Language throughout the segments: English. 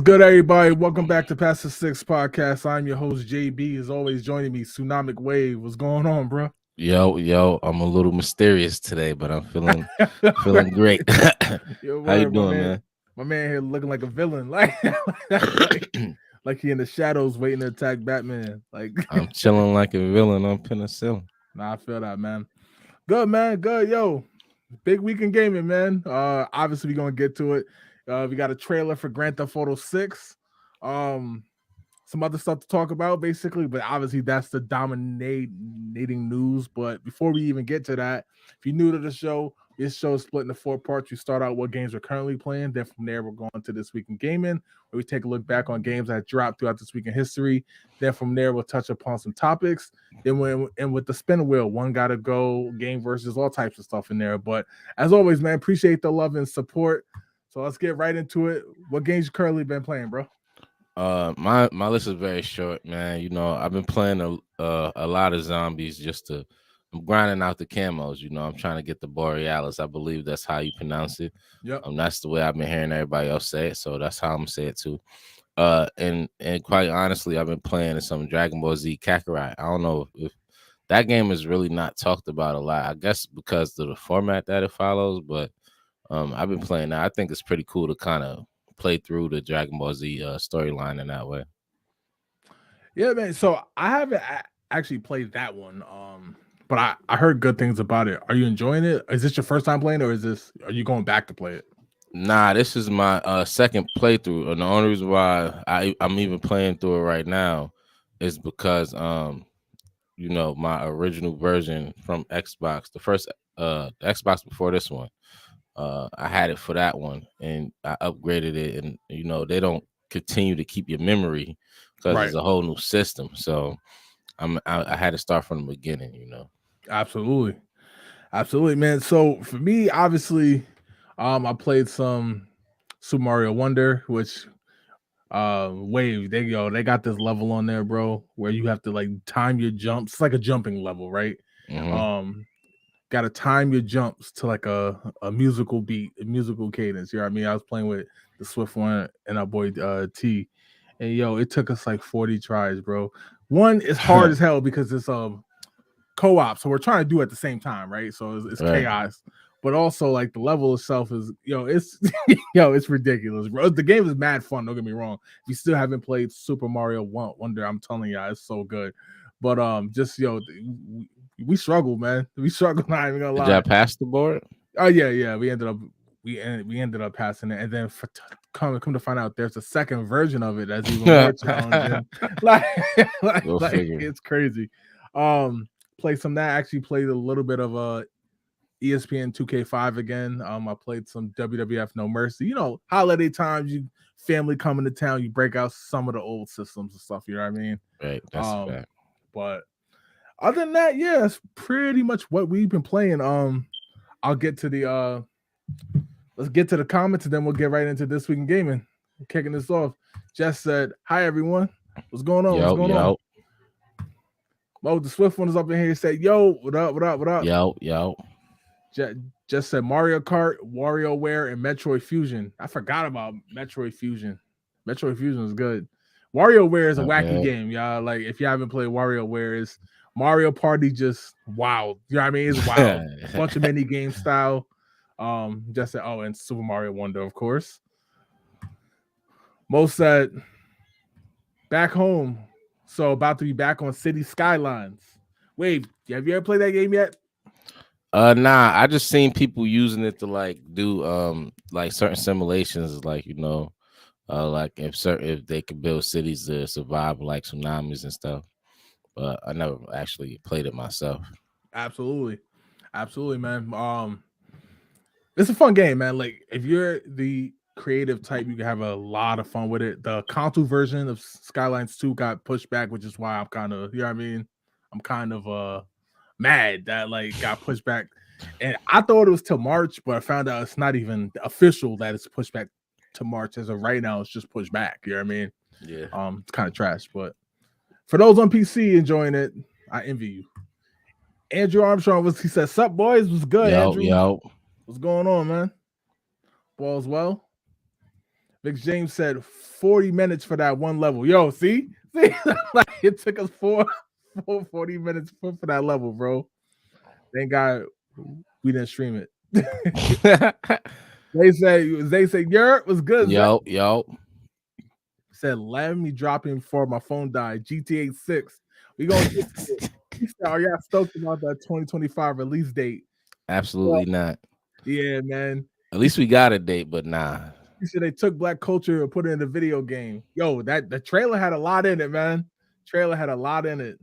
good, everybody? Welcome back to Past the Six podcast. I'm your host, JB. As always, joining me, Tsunamic Wave. What's going on, bro? Yo, I'm a little mysterious today, but I'm feeling great. Your How you word, my doing, man. man? My man here looking like a villain, like he in the shadows waiting to attack Batman. Like, I'm chilling like a villain on penicillin. nah, I feel that, man. Good, man. Good, yo. Big weekend gaming, man. Obviously, we're gonna get to it. We got a trailer for Grand Theft Auto 6. Um, some other stuff to talk about, basically, but obviously that's the dominating news. But before we even get to that, if you're new to the show, this show is split into four parts. We start out what games we're currently playing. Then from there, we're going to this week in gaming, where we take a look back on games that dropped throughout this week in history. Then from there, we'll touch upon some topics. Then with the spin wheel, one gotta go, game versus all types of stuff in there. But as always, man, appreciate the love and support. So let's get right into it. What games you currently been playing, bro? My list is very short, man. You know, I've been playing a lot of zombies I'm grinding out the camos. You know, I'm trying to get the Borealis. I believe that's how you pronounce it. Yep. That's the way I've been hearing everybody else say it, so that's how I'm gonna say it too. And quite honestly, I've been playing some Dragon Ball Z Kakarot. I don't know if that game is really not talked about a lot. I guess because of the format that it follows, but I've been playing that. I think it's pretty cool to kind of play through the Dragon Ball Z storyline in that way. Yeah, man. So I haven't actually played that one. But I heard good things about it. Are you enjoying it? Is this your first time playing, or are you going back to play it? Nah, this is my second playthrough, and the only reason why I'm even playing through it right now is because my original version from Xbox, the first Xbox before this one, I had it for that one, and I upgraded it, and they don't continue to keep your memory because Right. it's a whole new system. So I had to start from the beginning. Absolutely. Absolutely, man. So for me, obviously, I played some Super Mario Wonder, which Wave, they got this level on there, bro, where you have to like time your jumps. It's like a jumping level, right? Mm-hmm. Um, Gotta time your jumps to like a musical beat, a musical cadence. You know what I mean? I was playing with the Swift one and our boy T. And yo, it took us like 40 tries, bro. One is hard as hell because it's co-op, so we're trying to do it at the same time, right? So it's Right. chaos. But also like the level itself is it's it's ridiculous, bro. The game is mad fun, don't get me wrong. If you still haven't played Super Mario Wonder, I'm telling you, it's so good. But just we struggled, man. We struggled, not even gonna Did lie. y'all pass the board? Oh yeah. We ended up passing it, and then come to find out, there's a second version of it that's even more challenging. like, Go figure. it's crazy. Played some that. Actually played a little bit of ESPN 2K5 again. I played some WWF No Mercy. Holiday times, you family coming to town, you break out some of the old systems and stuff. You know what I mean? Right, that's a fact. But other than that, yeah, that's pretty much what we've been playing. I'll get to the let's get to the comments, and then we'll get right into this week in gaming. Kicking this off, Jess said, "Hi everyone, what's going on? What's going on?" Oh, the Swift one is up in here. Said, "Yo, what up? What up? What up?" Yo. Just said Mario Kart, WarioWare, and Metroid Fusion. I forgot about Metroid Fusion. Metroid Fusion is good. WarioWare is a wacky game, y'all. Like if you haven't played WarioWare, is Mario Party just wild. You know what I mean? It's wild. Bunch of mini game style. Just said, and Super Mario Wonder, of course. Mo said, back home. So about to be back on City Skylines. Wait, have you ever played that game yet? Nah, I just seen people using it to like do like certain simulations, like like if they could build cities to survive like tsunamis and stuff. But I never actually played it myself. Absolutely, man. It's a fun game, man. Like if you're the creative type, you can have a lot of fun with it. The console version of Skylines 2 got pushed back, which is why I'm kind of, you know what I mean? I'm kind of mad that like got pushed back. And I thought it was till March, but I found out it's not even official that it's pushed back to March. As of right now, it's just pushed back. You know what I mean? Yeah. It's kind of trash, but for those on PC enjoying it, I envy you. Andrew Armstrong he said, "Sup boys, what's good, Andrew? Yo. What's going on, man? Ball's well." Vic James said 40 minutes for that one level. Yo, see, like it took us 40 minutes for that level, bro. Thank God we didn't stream it. They say Europe was good. Zach yo. said, let me drop in before my phone died. GTA 6. We gonna get to it. He said, are y'all stoked about that 2025 release date? Well, Absolutely not. yeah, man. At least we got a date, but nah. He said they took black culture and put it in a video game. Yo, that the trailer had a lot in it, man. Trailer had a lot in it.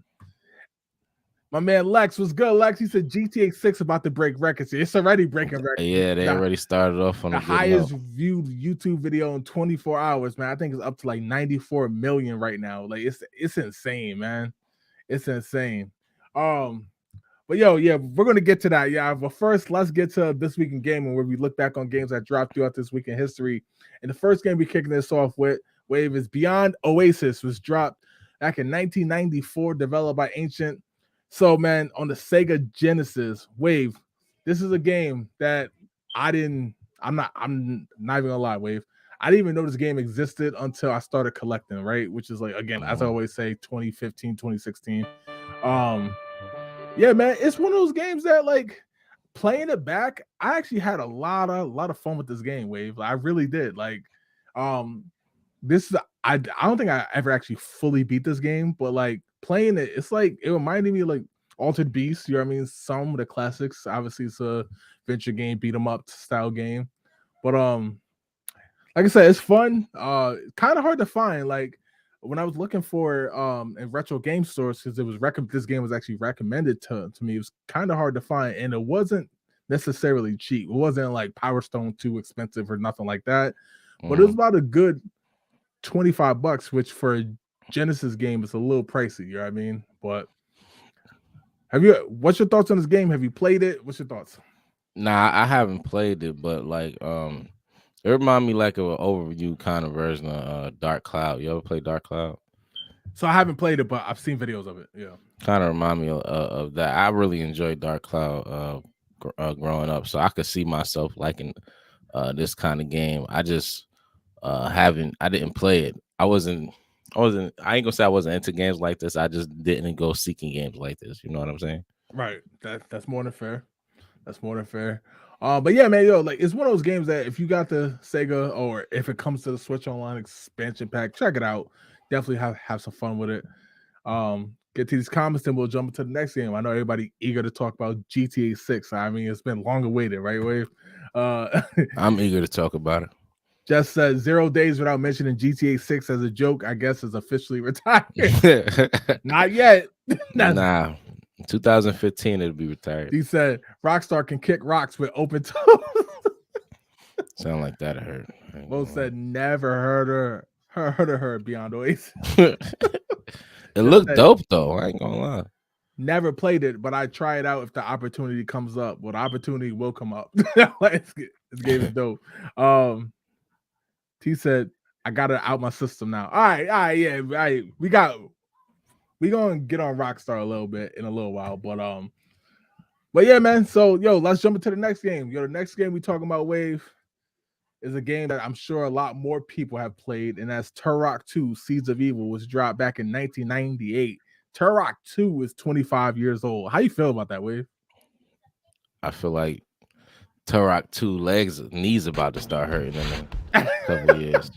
My man Lex was good. Lex, he said GTA 6 about to break records. It's already breaking records. Yeah, they already started off on The a good highest note. viewed YouTube video in 24 hours, man. I think it's up to like 94 million right now. Like it's insane, man. It's insane. Um, but yo, yeah, we're gonna get to that. Yeah, but first, let's get to this week in gaming, where we look back on games that dropped throughout this week in history. And the first game we're kicking this off with, Wave, is Beyond Oasis, was dropped back in 1994, developed by Ancient. So, man, on the Sega Genesis, Wave, this is a game that I didn't. I'm not even gonna lie, Wave. I didn't even know this game existed until I started collecting, right? Which is like, again, as I always say, 2015, 2016. Um, yeah, man, it's one of those games that like playing it back. I actually had a lot of fun with this game, Wave. I really did. Like, um, this is I don't think I ever actually fully beat this game, but like playing it, it's like it reminded me of like Altered Beast. You know what I mean? Some of the classics. Obviously, it's a venture game, beat 'em up style game, but like I said, it's fun. Kind of hard to find. Like when I was looking for in retro game stores, because this game was actually recommended to me. It was kind of hard to find, and it wasn't necessarily cheap. It wasn't like Power Stone too expensive or nothing like that. But it was about a good $25, which for a Genesis game is a little pricey. You know what I mean? But what's your thoughts on this game? Have you played it? What's your thoughts? Nah, I haven't played it, but like it remind me like of an overview kind of version of Dark Cloud. You ever play Dark Cloud? So I haven't played it, but I've seen videos of it. Yeah. Kind of remind me of that. I really enjoyed Dark Cloud growing up, so I could see myself liking this kind of game. I just I didn't play it. I ain't gonna say I wasn't into games like this. I just didn't go seeking games like this. You know what I'm saying? Right. That's more than fair. That's more than fair. But yeah, man, yo, like it's one of those games that if you got the Sega or if it comes to the Switch Online expansion pack, check it out. Definitely have some fun with it. Get to these comments, then we'll jump into the next game. I know everybody eager to talk about GTA 6. I mean, it's been long awaited, right, Wave? Uh I'm eager to talk about it. just said 0 days without mentioning GTA 6 as a joke, I guess is officially retired. Not yet. Nah, 2015 it'll be retired. He said Rockstar can kick rocks with open toes. Sound like that hurt. Mo said never heard of her Beyond Oasis. It looked dope though. I ain't gonna lie. Never played it, but I try it out if the opportunity comes up. Well, the opportunity will come up. This game is dope. T said I got it out my system now. All right, yeah, right. We gonna get on Rockstar a little bit in a little while, but yeah, man. So yo, let's jump into the next game. Yo, the next game we talking about, Wave, is a game that I'm sure a lot more people have played, and that's Turok 2 Seeds of Evil, was dropped back in 1998. Turok 2 is 25 years old. How you feel about that, Wave? I feel like Turok 2 knees about to start hurting in a couple of years.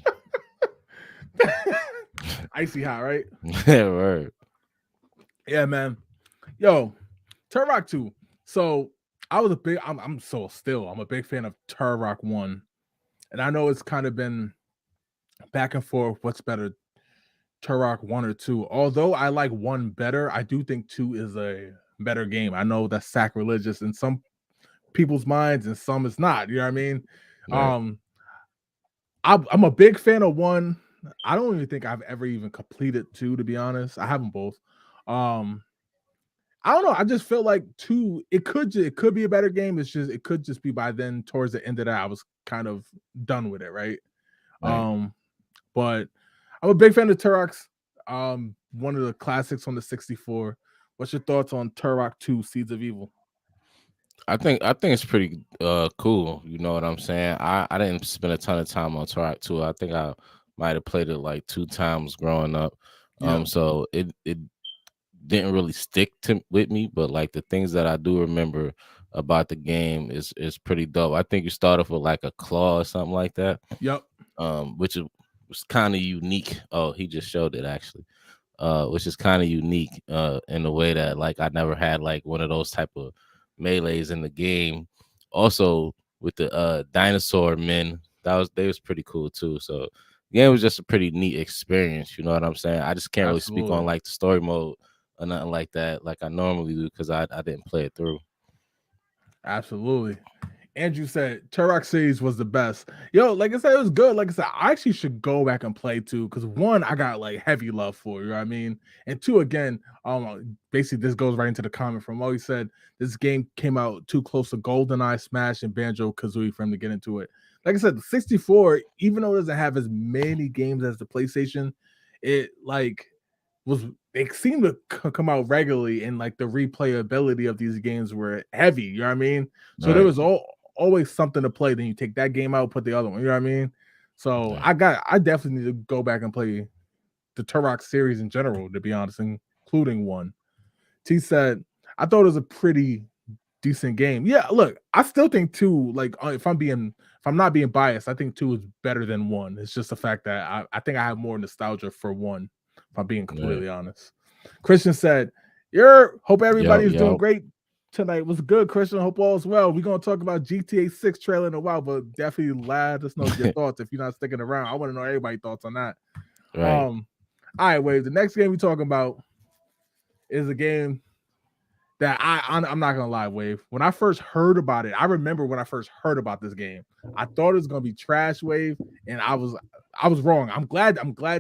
Icy hot, right? Yeah, word. Yeah, man. Yo, Turok 2. So I was a big, I'm a big fan of Turok 1. And I know it's kind of been back and forth what's better, Turok 1 or 2. Although I like 1 better, I do think 2 is a better game. I know that's sacrilegious in some people's minds and some it's not. You know what I mean? Right. I'm a big fan of 1. I don't even think I've ever even completed 2, to be honest. I haven't both. I don't know. I just feel like 2, it could be a better game. It could just be by then towards the end of that I was kind of done with it, right? Right. But I'm a big fan of Turok's. One of the classics on the 64. What's your thoughts on Turok 2 Seeds of Evil? I think it's pretty cool. You know what I'm saying? I didn't spend a ton of time on Turok 2. I think I might have played it like 2 times growing up. Yeah. So it didn't really stick to with me, but like the things that I do remember about the game is pretty dope. I think you start off with like a claw or something like that, Yep. which was kind of unique. Oh, he just showed it actually, which is kind of unique in the way that like I never had like one of those type of melees in the game. Also with the dinosaur men, they was pretty cool too. So the game was just a pretty neat experience. You know what I'm saying? I just can't really speak on Absolutely. like the story mode or nothing like that, like I normally do, because I didn't play it through. Absolutely. Andrew said Turok series was the best. Yo, like I said, it was good. Like I said, I actually should go back and play two because one, I got like heavy love for, you know what I mean? And two, again, basically this goes right into the comment from Mo. He said this game came out too close to GoldenEye, Smash, and Banjo Kazooie for him to get into it. Like I said, the 64, even though it doesn't have as many games as the PlayStation, it like was they seem to come out regularly, and like the replayability of these games were heavy, you know what I mean? So there Right. was always something to play. Then you take that game out, put the other one, you know what I mean? So Right. I definitely need to go back and play the Turok series in general, to be honest, including one. T said, I thought it was a pretty decent game. Yeah, look, I still think two, like if I'm not being biased, I think two is better than one. It's just the fact that I think I have more nostalgia for one, if I'm being Right. completely honest. Christian said, "You're hope Yo, everybody's doing yo. great tonight. Was good, Christian. Hope all is well. We're gonna talk about GTA 6 trailer in a while, but definitely let us know your thoughts if you're not sticking around. I want to know everybody's thoughts on that. Right. All right, Wave. The next game we're talking about is a game that I'm not gonna lie, Wave. When I first heard about it, I remember when I first heard about this game, I thought it was gonna be trash, Wave, and I was wrong. I'm glad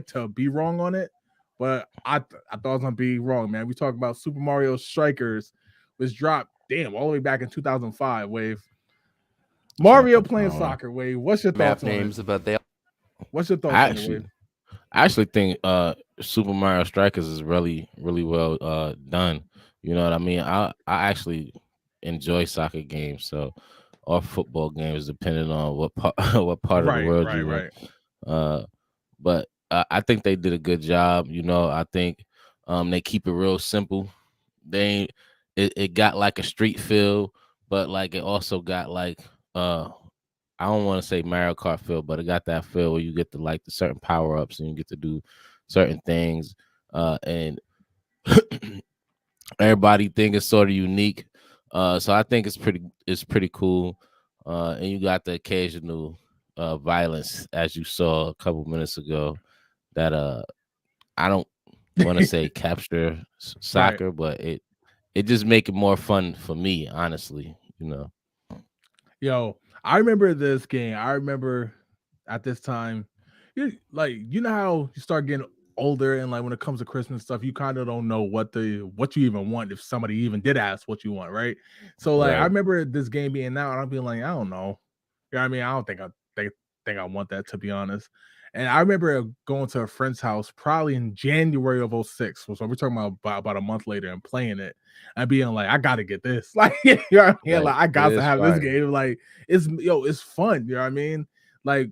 to be wrong on it, but I thought I was gonna be wrong, man. We talk about Super Mario Strikers, which dropped all the way back in 2005, Wave. Mario Soccer. playing soccer, Wave. What's your Map thoughts on it? names, but they What's your thoughts I on it, Wave? actually I actually think Super Mario Strikers is really well done. You know what I mean? I actually enjoy soccer games, so or football games, depending on what part what part of the Right, world right, you in. right, Uh, but I think they did a good job. You know, I think they keep it real simple. They ain't, it got like a street feel, but like it also got like I don't want to say Mario Kart feel, but it got that feel where you get to like the certain power ups and you get to do certain things. And everybody think it's sort of unique. So I think it's pretty cool. And you got the occasional violence as you saw a couple minutes ago that I don't want to say capture right. soccer, but it just make it more fun for me, honestly. You know. Yo, I remember this game. I remember at this time, you know how you start getting older, and like when it comes to Christmas stuff, you kind of don't know what you even want if somebody even did ask what you want, right? So like I Right. remember this game being out, and I'm being like, I don't know. You know what I mean? I don't think I want that, to be honest. And I remember going to a friend's house probably in January of '06. So we're talking about a month later and playing it and being like, I gotta get this. Like, you know what I mean? Right. Like, I It got to is have this fire. game. Like, it's fun. You know what I mean? Like,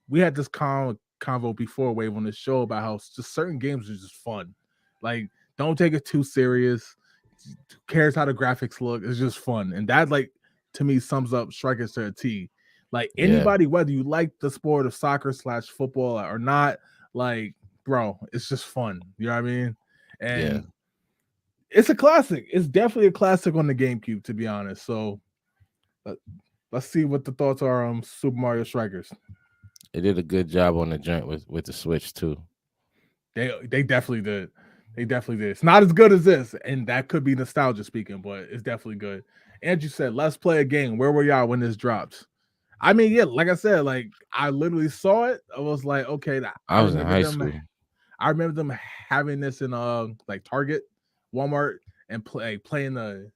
we had this convo before Wave on the show about how just certain games are just fun. Like, don't take it too serious. Who cares how the graphics look? It's just fun. And that, like, to me, sums up Strikers to a T. Like, Yeah. anybody, whether you like the sport of soccer/football or not, like, bro, it's just fun. You know what I mean? Yeah. And it's a classic. It's definitely a classic on the GameCube, to be honest. So let, let's see what the thoughts are on Super Mario Strikers. It did a good job on the joint with the Switch too. They definitely did. They definitely did. It's not as good as this, and that could be nostalgia speaking, but it's definitely good. Andrew said, "Let's play a game." Where were y'all when this drops? I mean, yeah, like I said, like I literally saw it. I was like, okay, I I was in remember high them. school. I remember them having this in like Target, Walmart, and playing the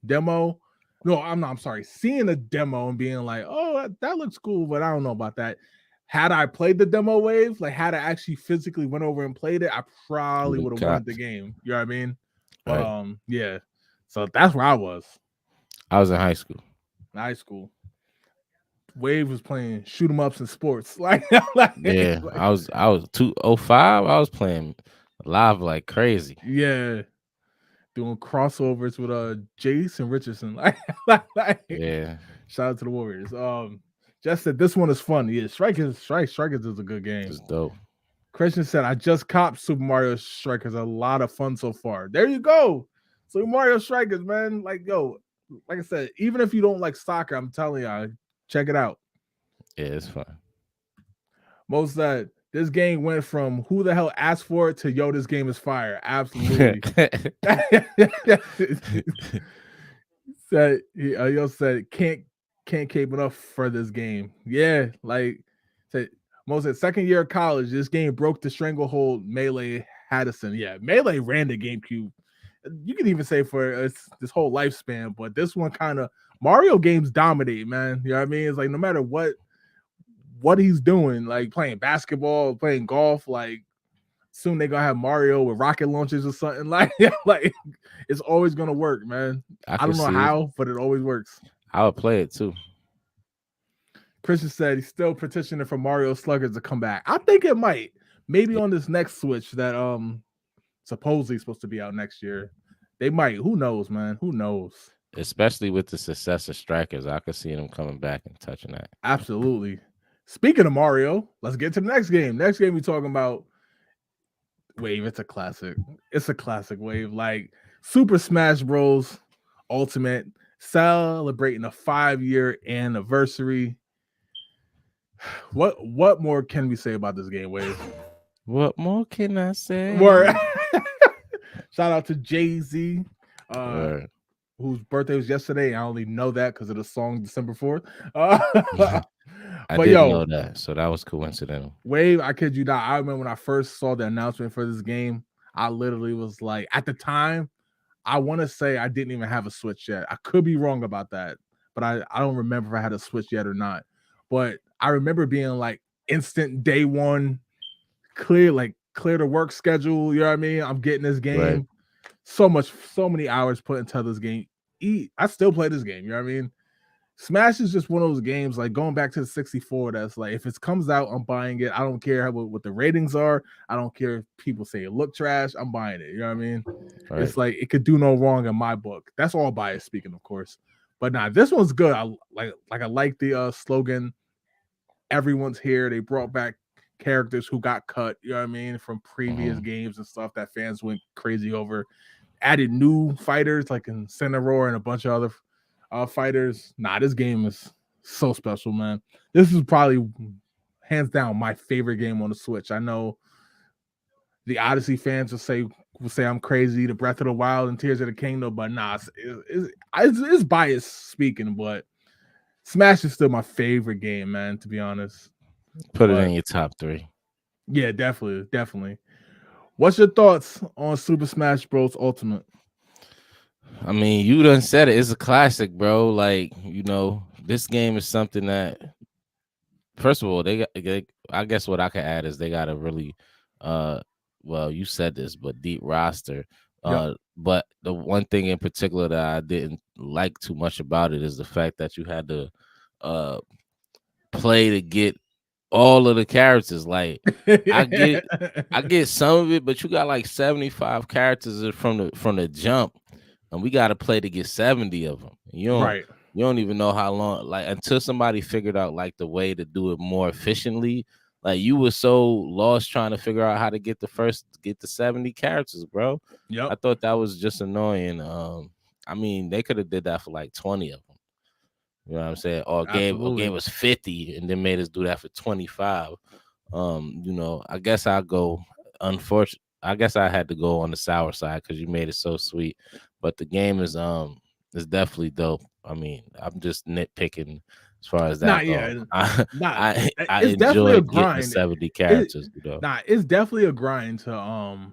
demo. No, I'm not. I'm sorry. Seeing the demo and being like, "Oh, that looks cool," but I don't know about that. Had I played the demo wave, like had I actually physically went over and played it, I You probably would would have have wanted caught. the game. You know what I mean? But Right. yeah. So that's where I was. I was in high school. High school. Wave was playing shoot 'em ups in sports. Like, I was 205. I was playing live like crazy. yeah, doing crossovers with Jason Richardson. Like, Yeah, shout out to the Warriors. Just said this one is fun. Yeah, Strikers is a good game. just dope. Christian said, I just copped Super Mario Strikers. A lot of fun so far. There you go. Super Mario Strikers, man. Like, yo, like I said, even if you don't like soccer, I'm telling you, check it out. Yeah, it's fun. Most that this game went from who the hell asked for it to yo, this game is fire. Absolutely. Said he said can't keep enough for this game. Yeah, like said most at second year of college, this game broke the stranglehold Melee Haddison. Yeah, Melee ran the GameCube. You can even say for this whole lifespan, but this one kind of Mario games dominate, man. You know what I mean? It's like no matter what he's doing, like playing basketball, playing golf, like soon they gonna have Mario with rocket launches or something like it's always gonna work, man. I I can don't know see it. how, but it always works. I would play it too. Christian said he's still petitioning for Mario Sluggers to come back. I think it might. Maybe Yeah, on this next Switch that supposedly supposed to be out next year. They might. Who knows, man? Who knows? especially with the success of Strikers, I could see them coming back and touching that. Absolutely. Speaking of Mario, let's get to the next game. Next game we talking about Wave. It's a classic. It's a classic Wave. Like Super Smash Bros. Ultimate celebrating a 5-year anniversary. What more can we say about this game, Wave? What more can I say? More. Shout out to Jay-Z, Word. whose birthday was yesterday. I only know that because of the song December 4th. I But didn't yo, know that, so that was coincidental. Wave, I kid you not. I remember when I first saw the announcement for this game, I literally was like, at the time, I want to say I didn't even have a Switch yet. I could be wrong about that, but I don't remember if I had a Switch yet or not. But I remember being like instant day one, clear the work schedule. You know what I mean? I'm getting this Right. game. So many hours put into this game. I still play this game. You know what I mean? Smash is just one of those games, like going back to the 64. That's like, if it comes out, I'm buying it. I don't care what the ratings are. I don't care if people say it look trash. I'm buying it. You know what I mean? Right. It's like it could do no wrong in my book. That's all bias speaking, of course. But nah, this one's good. I like the slogan. Everyone's here. They brought back characters who got cut. You know what I mean, from previous games and stuff that fans went crazy over. Added new fighters like in Cineroar and a bunch of other fighters. Nah, this game is so special, man. This is probably hands down my favorite game on the Switch. I know the Odyssey fans will say I'm crazy, the Breath of the Wild and Tears of the Kingdom, but nah, it's biased speaking, but Smash is still my favorite game, man, to be honest. Put it But in your top 3. yeah, definitely. What's your thoughts on Super Smash Bros. Ultimate? I mean, you done said it. It's a classic, bro. Like, this game is something that, first of all, I guess what I could add is they got a really, well, you said this, but deep roster. Yep. But the one thing in particular that I didn't like too much about it is the fact that you had to play to get all of the characters. Like, I get some of it, but you got like 75 characters from the jump, and we got to play to get 70 of them. Right. You don't even know how long, like, until somebody figured out like the way to do it more efficiently. Like, you were so lost trying to figure out how to get the 70 characters, bro. Yep. I thought that was just annoying. I mean, they could have did that for like 20 of them. You know what I'm saying? Or gave us 50 and then made us do that for 25. I guess I had to go on the sour side because you made it so sweet. But the game is definitely dope. I mean, I'm just nitpicking as far as that goes. I it's definitely a enjoyed getting the grind. 70 characters, It's definitely a grind to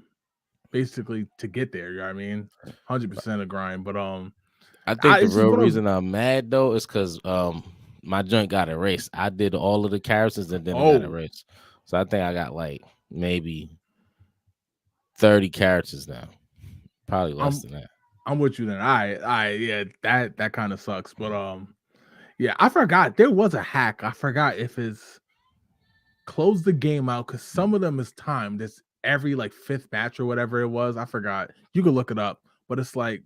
basically to get there. You know what I mean? 100% a grind. But I think the real reason I'm mad though is because my joint got erased. I did all of the characters and then it got erased. So I think I got like maybe 30 characters now. Probably less than that. I'm with you then. Yeah, that kind of sucks. But yeah, I forgot there was a hack. I forgot if it's close the game out because some of them is timed. It's every like fifth match or whatever it was. I forgot. You could look it up, but it's like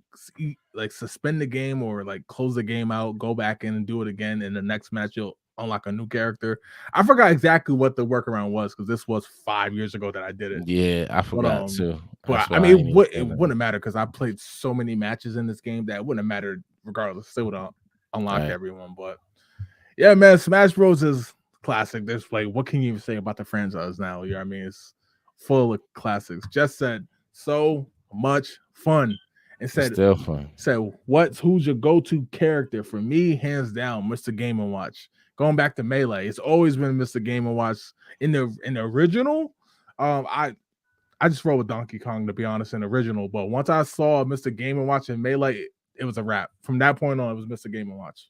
like suspend the game or like close the game out, go back in and do it again. In the next match, you'll unlock a new character. I forgot exactly what the workaround was because this was 5 years ago that I did it. Yeah, I But forgot too. but That's I why mean, I ain't even it saying wouldn't nothing. matter because I played so many matches in this game that it wouldn't have mattered regardless. Still would have unlocked Right. everyone. But yeah, man, Smash Bros is classic. There's like, what can you even say about the franchise now? You know what I mean? It's full of classics. Just said so much fun, and It's still fun. said who's your go-to character? For me, hands down, Mr. Game and Watch. Going back to Melee, it's always been Mr. Game and Watch. In the original, I just roll with Donkey Kong to be honest in the original. But once I saw Mr. Game and Watch in Melee, it was a wrap. From that point on, it was Mr. Game and Watch.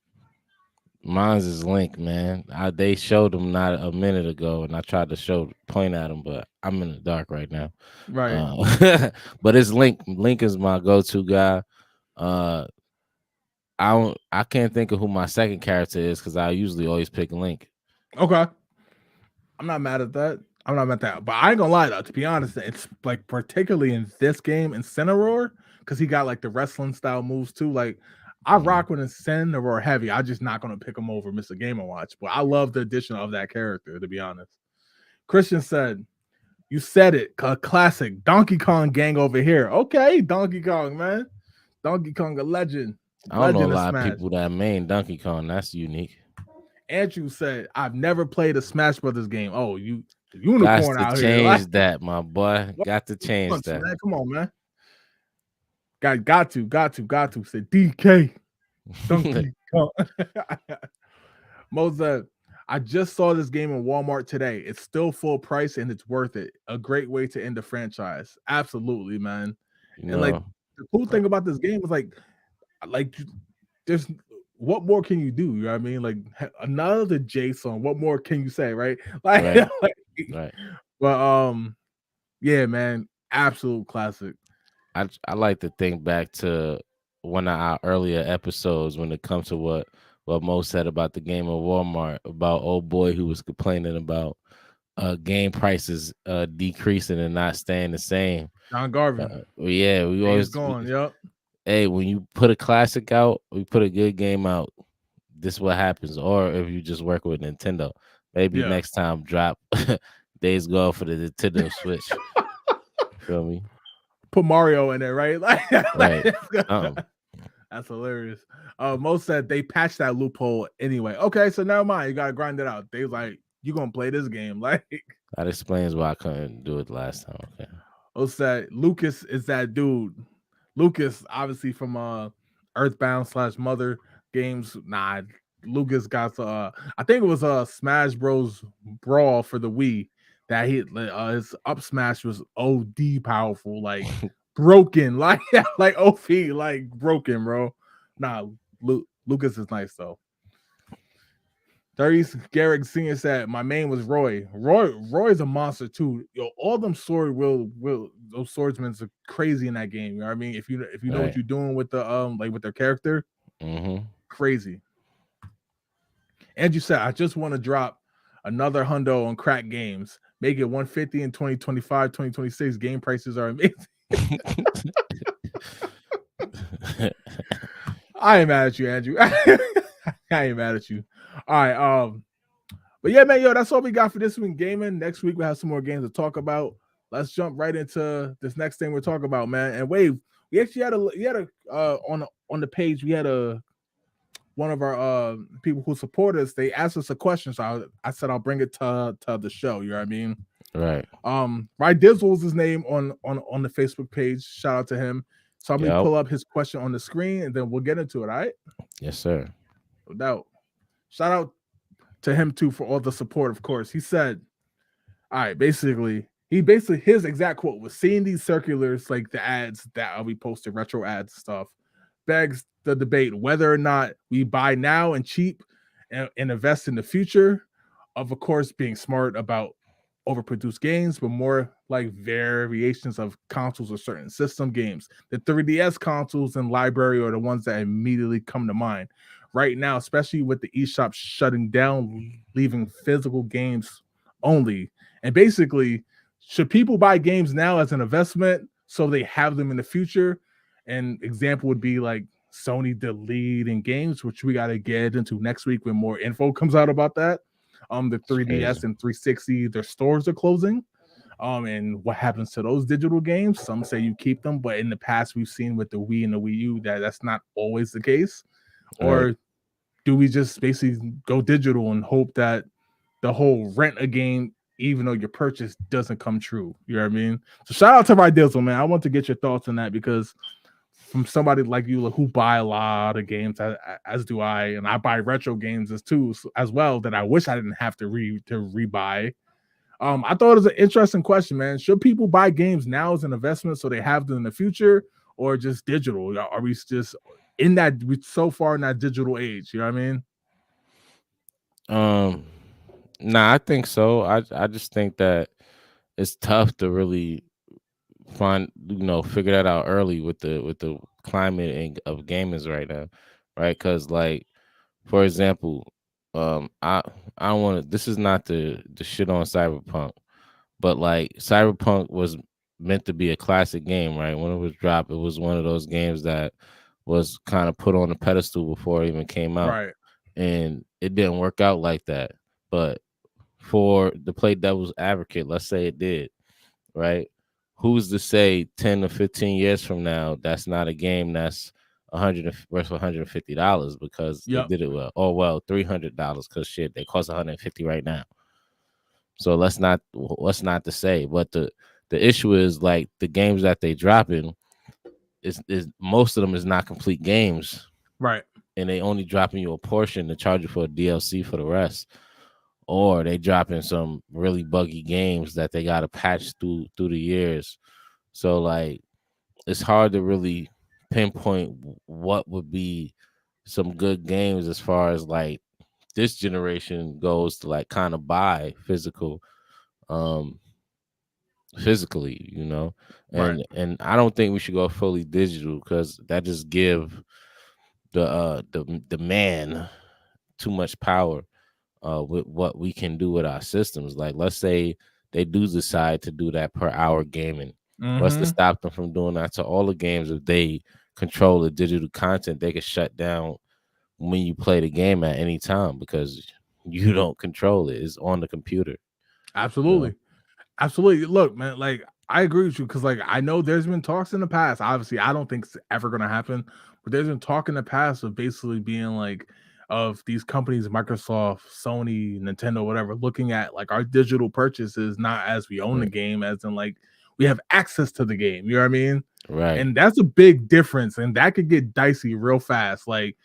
Mine's is Link, man. They showed him not a minute ago, and I tried to point at him, but I'm in the dark right now. Right. But it's Link. Link is my go-to guy. Uh, I can't think of who my second character is because I usually always pick Link. Okay. I'm not mad at that. I'm not mad at that. But I ain't gonna lie though, to be honest, it's like particularly in this game in Cineroar, because he got like the wrestling style moves too. Like I Mhm. rock with Cineroar heavy. I'm just not gonna pick him over Mr. Game and Watch. But I love the addition of that character, to be honest. Christian said, you said it, classic Donkey Kong gang over here. Okay, Donkey Kong, man. Donkey Kong, a legend. I don't know a Legend of lot of Smash. people that main Donkey Kong. That's unique. Andrew said, I've never played a Smash Brothers game. Oh, you Got unicorn to out here. Like change that, my boy. what Got to change punch, that. man? Come on, man. Got to. Said DK. Donkey Kong. Mozart, I just saw this game in Walmart today. It's still full price and it's worth it. A great way to end the franchise. Absolutely, man. You And like know, the cool thing about this game is like there's what more can you do? You know what I mean? Like another J song. What more can you say, right? Like, right, like right. but yeah, man, absolute classic. I like to think back to one of our earlier episodes when it comes to what Mo said about the game of Walmart about old boy who was complaining about game prices decreasing and not staying the same. John Garvin. Well, yeah, Days gone. Yep. hey, when you put a classic out, we put a good game out. This is what happens. Or if you just work with Nintendo, maybe Yeah. next time drop Days Gone for the Nintendo Switch. Feel me? Put Mario in there, right? Right. Um, That's hilarious. Mo said they patched that loophole anyway. Okay, so never mind. You gotta grind it out. They was like, you gonna play this game. Like that explains why I couldn't do it last time. Okay. O said Lucas is that dude. Lucas, obviously from Earthbound / Mother games. Nah, Lucas got I think it was Smash Bros. Brawl for the Wii that his up smash was OD powerful, like broken, like like OP, like broken, bro. Nah, Lucas is nice though. 30s Garrick Senior said my main was Roy. Roy's a monster too. Yo, all them will those swordsmen are crazy in that game. You know what I mean? If you know what Right. you're doing with the like with their character, Mm-hmm. crazy. And you said I just want to drop another hundo on crack games. Make it 150 in 2025, 2026. Game prices are amazing. I ain't mad at you, Andrew. I ain't mad at you. All right. But yeah, man, yo, that's all we got for this week in gaming. Next week we'll have some more games to talk about. Let's jump right into this next thing we're talking about, man. And Wave, we actually had on the page, we had one of our people who support us, they asked us a question. So I said I'll bring it to the show. You know what I mean? Right. Right Dizzle was his name on the Facebook page. Shout out to him. So I'm gonna Yep. pull up his question on the screen and then we'll get into it. All right. Yes, sir. No doubt. Shout out to him too for all the support, of course. He said, all right, his exact quote was seeing these circulars like the ads that we posted, retro ads stuff, begs the debate whether or not we buy now and cheap and invest in the future, of course being smart about overproduced games, but more like variations of consoles or certain system games. The 3DS consoles and library are the ones that immediately come to mind right now, especially with the eShop shutting down, leaving physical games only. And basically, should people buy games now as an investment so they have them in the future? An example would be like Sony deleting games, which we got to get into next week when more info comes out about that. The It's crazy. 3DS and 360, their stores are closing. And what happens to those digital games? Some say you keep them, but in the past we've seen with the Wii and the Wii U that that's not always the case. Right. Or do we just basically go digital and hope that the whole rent a game, even though your purchase doesn't come true? You know what I mean? So shout out to Rydizzle, man. I want to get your thoughts on that because from somebody like you who buy a lot of games, as do I, and I buy retro games as well that I wish I didn't have to rebuy. I thought it was an interesting question, man. Should people buy games now as an investment so they have them in the future, or just digital? Are we just in that we so far in that digital age? You know what I mean? Um, nah, I think so. I just think that it's tough to really figure that out early with the climate of gamers right now, right? Because like, for example, I don't want to. This is not the shit on Cyberpunk, but like Cyberpunk was meant to be a classic game, right? When it was dropped, it was one of those games that was kind of put on a pedestal before it even came out, Right. and it didn't work out like that. But for the play devil's advocate, let's say it did, right? Who's to say 10 or 15 years from now that's not a game that's worth $150 because they Yep. did it well? Oh well, $300 because shit, they cost 150 right now. So let's not to say, but the issue is like the games that they drop in is most of them is not complete games, Right. and they only dropping you a portion to charge you for a DLC for the rest, or they dropping some really buggy games that they got to patch through the years. So like it's hard to really pinpoint what would be some good games as far as like this generation goes to like kind of buy um physically, Right. and I don't think we should go fully digital because that just give the man too much power with what we can do with our systems. Like, let's say they do decide to do that per hour gaming. What's to Mm-hmm. stop them from doing that to all the games? If they control the digital content, they can shut down when you play the game at any time because you don't control it. It's on the computer. You know? Absolutely. Absolutely. Look, man, like I agree with you because like I know there's been talks in the past. Obviously, I don't think it's ever gonna happen, but there's been talk in the past of basically being like of these companies, Microsoft, Sony, Nintendo, whatever, looking at like our digital purchases not as we own the Mm, game, as in like we have access to the game. You know what I mean? right. And that's a big difference, and that could get dicey real fast. Like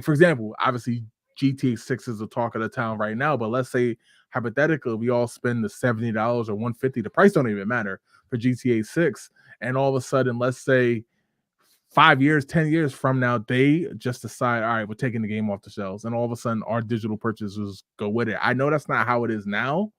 for example, obviously GTA 6 is the talk of the town right now, but let's say hypothetically we all spend the $70 or 150, the price don't even matter for GTA 6, and all of a sudden, let's say 5 years, 10 years from now, they just decide, all right, we're taking the game off the shelves, and all of a sudden our digital purchases go with it. I know that's not how it is now,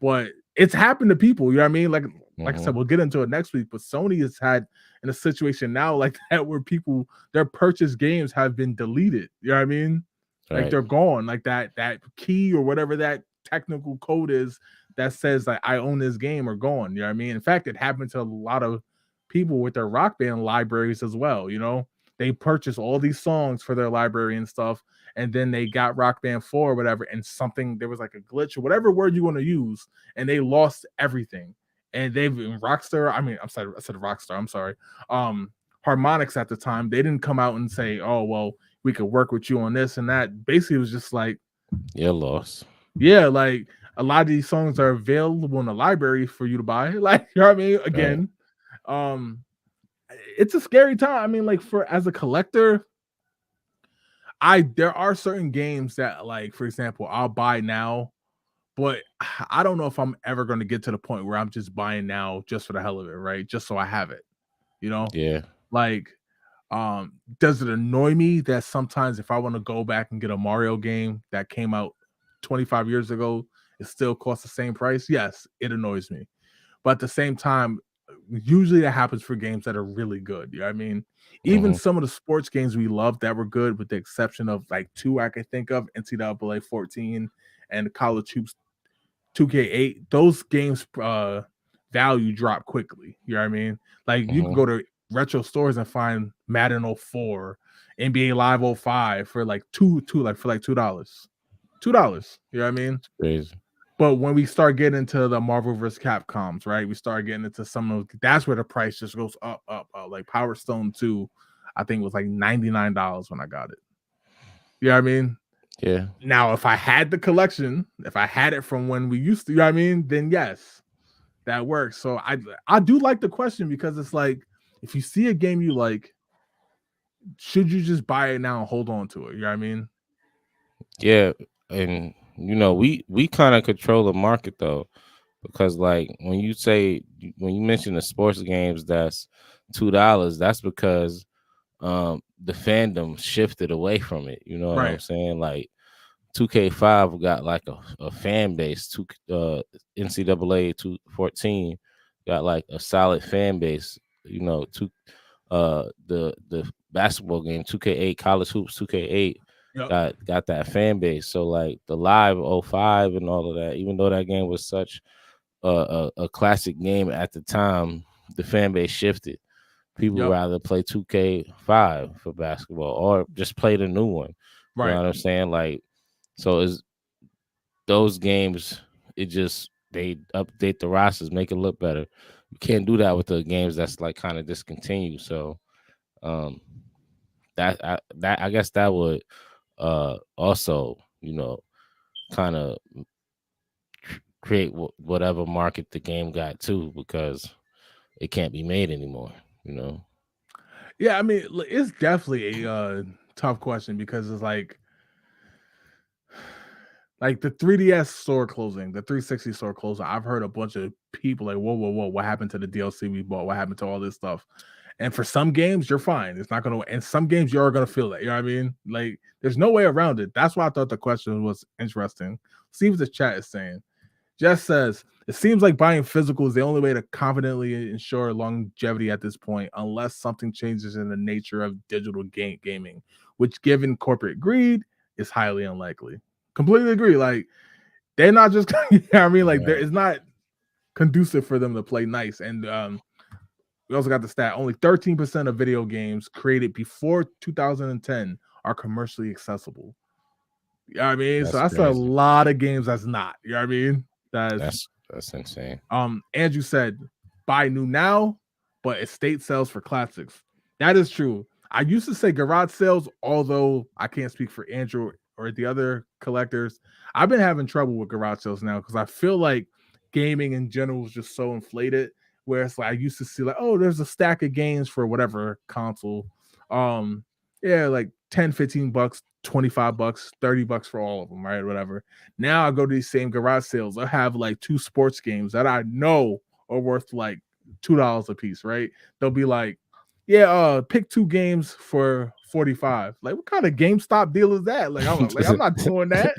but it's happened to people. You know what I mean? Like I Hmm. said, we'll get into it next week. But Sony has had in a situation now like that where people their purchased games have been deleted. You know what I mean? Like Right. they're gone. Like that key or whatever that technical code is that says like I own this game are gone. You know what I mean? In fact, it happened to a lot of people with their rock band libraries as well. You know, they purchased all these songs for their library and stuff, and then they got Rock Band 4 or whatever, and something there was like a glitch or whatever word you want to use, and they lost everything. And they've been Rockstar. I mean, I'm sorry, I said Rockstar. I'm sorry. Um, Harmonix at the time, they didn't come out and say, "Oh, well, we could work with you on this and that." Basically, it was just like, Your loss. yeah, like a lot of these songs are available in the library for you to buy. Like, you know what I mean? Right. Again, um, it's a scary time. I mean, like for as a collector, I there are certain games that, like, for example, I'll buy now, but I don't know if I'm ever going to get to the point where I'm just buying now just for the hell of it, right? Just so I have it, you know? Yeah. Like, does it annoy me that sometimes if I want to go back and get a Mario game that came out 25 years ago, it still costs the same price. Yes, it annoys me. But at the same time, usually that happens for games that are really good. You know what I mean? Even Hmm. some of the sports games we love that were good, with the exception of like two I can think of, NCAA 14 and College Hoops 2K8, those games value drop quickly. You know what I mean? Like you can Hmm. go to retro stores and find Madden 04, NBA Live 05 for like $2. $2. You know what I mean? Crazy. But when we start getting into the Marvel vs. Capcoms, right? We start getting into some of that's where the price just goes up, up, up. Like Power Stone 2, I think was like $99 when I got it. You know what I mean? Yeah. Now, if I had the collection, if I had it from when we used to, you know what I mean, then yes, that works. So I do like the question, because it's like, if you see a game you like, should you just buy it now and hold on to it? You know what I mean? Yeah. And we kind of control the market though, because like when you mention the sports games that's $2, that's because the fandom shifted away from it. You know what I'm Right. saying? Like 2K5 got like a fan base. NCAA 214 got like a solid fan base. The basketball game 2K8 college hoops 2K8 Yep. got that fan base. So like the live '05 and all of that, even though that game was such a classic game at the time, the fan base shifted. People Yep. rather play 2K5 for basketball or just play the new one. You know Right. what I'm saying? Like, so is those games, it just they update the rosters, make it look better. You can't do that with the games that's like kind of discontinued. So um I guess that would also, kind of create whatever market the game got too, because it can't be made anymore, you know. Yeah, I mean, it's definitely a tough question, because it's like the 3DS store closing, the 360 store closing. I've heard a bunch of people like, whoa, whoa, whoa, what happened to the DLC we bought? What happened to all this stuff? And for some games, you're fine. It's not gonna, and some games you are gonna feel that. You know what I mean? Like, there's no way around it. That's why I thought the question was interesting. See what the chat is saying. Jess says, it seems like buying physical is the only way to confidently ensure longevity at this point, unless something changes in the nature of digital gaming, which, given corporate greed, is highly unlikely. Completely agree. Like, they're not just, you know what I mean? Like, there Right. is not conducive for them to play nice. And we also got the stat, only 13% of video games created before 2010 are commercially accessible. You know what I mean? So That's that's a crazy. lot of games that's not. You know what I mean? That's That's insane. Andrew said, buy new now, but estate sales for classics. That is true. I used to say garage sales, although I can't speak for Andrew or the other collectors. I've been having trouble with garage sales now, because I feel like gaming in general is just so inflated. Where it's like, I used to see like, oh, there's a stack of games for whatever console. Um, yeah, like 10, 15 bucks, 25 bucks, 30 bucks for all of them, right? Whatever. Now I go to these same garage sales. I have like two sports games that I know are worth like $2 a piece, right? They'll be like, yeah, pick two games for 45. Like, what kind of GameStop deal is that? I'm not doing that.